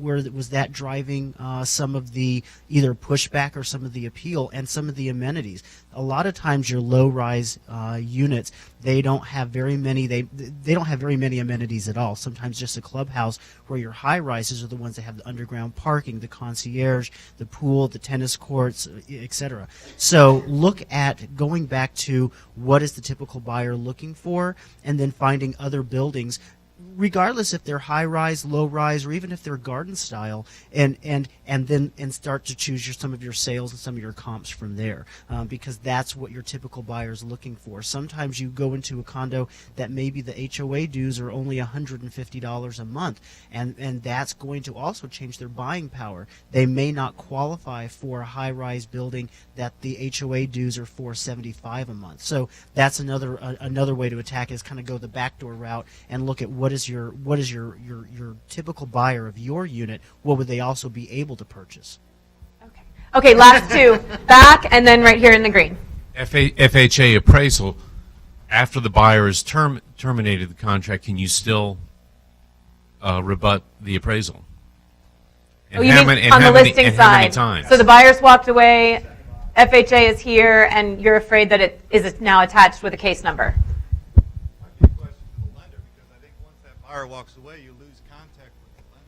where was that driving some of the either pushback or some of the appeal and some of the amenities. A lot of times your low rise units, they don't have very many they don't have very many amenities at all. Sometimes just a clubhouse, where your high rises are the ones that have the underground parking, the concierge, the pool, the tennis courts, etc. So look at going back to what is the typical buyer looking for, and then finding other buildings, regardless if they're high rise, low rise, or even if they're garden style, and then start to choose some of your sales and some of your comps from there, because that's what your typical buyer is looking for. Sometimes you go into a condo that maybe the HOA dues are only $150 a month, and that's going to also change their buying power. They may not qualify for a high rise building that the HOA dues are $475 a month. So that's another way to attack, is kind of go the backdoor route and look at what is your typical buyer of your unit. What would they also be able to purchase? Okay, last two. Back, and then right here in the green. FHA appraisal, after the buyer has terminated the contract, can you still rebut the appraisal? And you mean on the listing side? So the buyer's walked away, FHA is here, and you're afraid that it is now attached with a case number. Buyer walks away, you lose contact with the lender.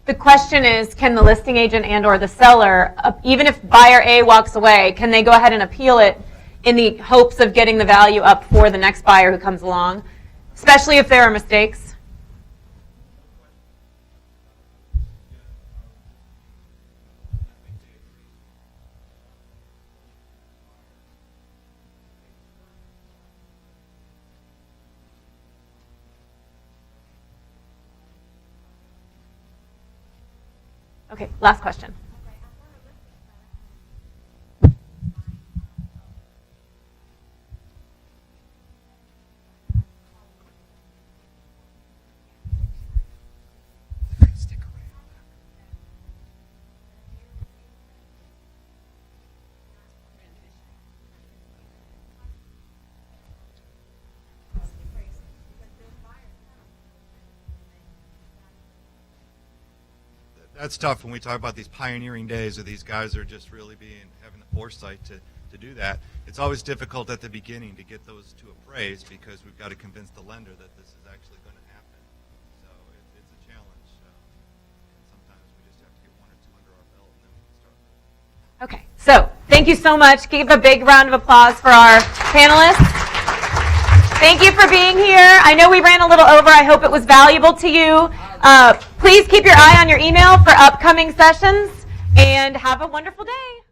The question is, can the listing agent and or the seller, even if buyer A walks away, can they go ahead and appeal it in the hopes of getting the value up for the next buyer who comes along, especially if there are mistakes? Okay, last question. That's tough when we talk about these pioneering days, or these guys are just really having the foresight to do that. It's always difficult at the beginning to get those to appraise because we've got to convince the lender that this is actually going to happen. So it's a challenge. And sometimes we just have to get one or two under our belt and then we can start. Okay, so thank you so much. Give a big round of applause for our panelists. Thank you for being here. I know we ran a little over. I hope it was valuable to you. Please keep your eye on your email for upcoming sessions, and have a wonderful day.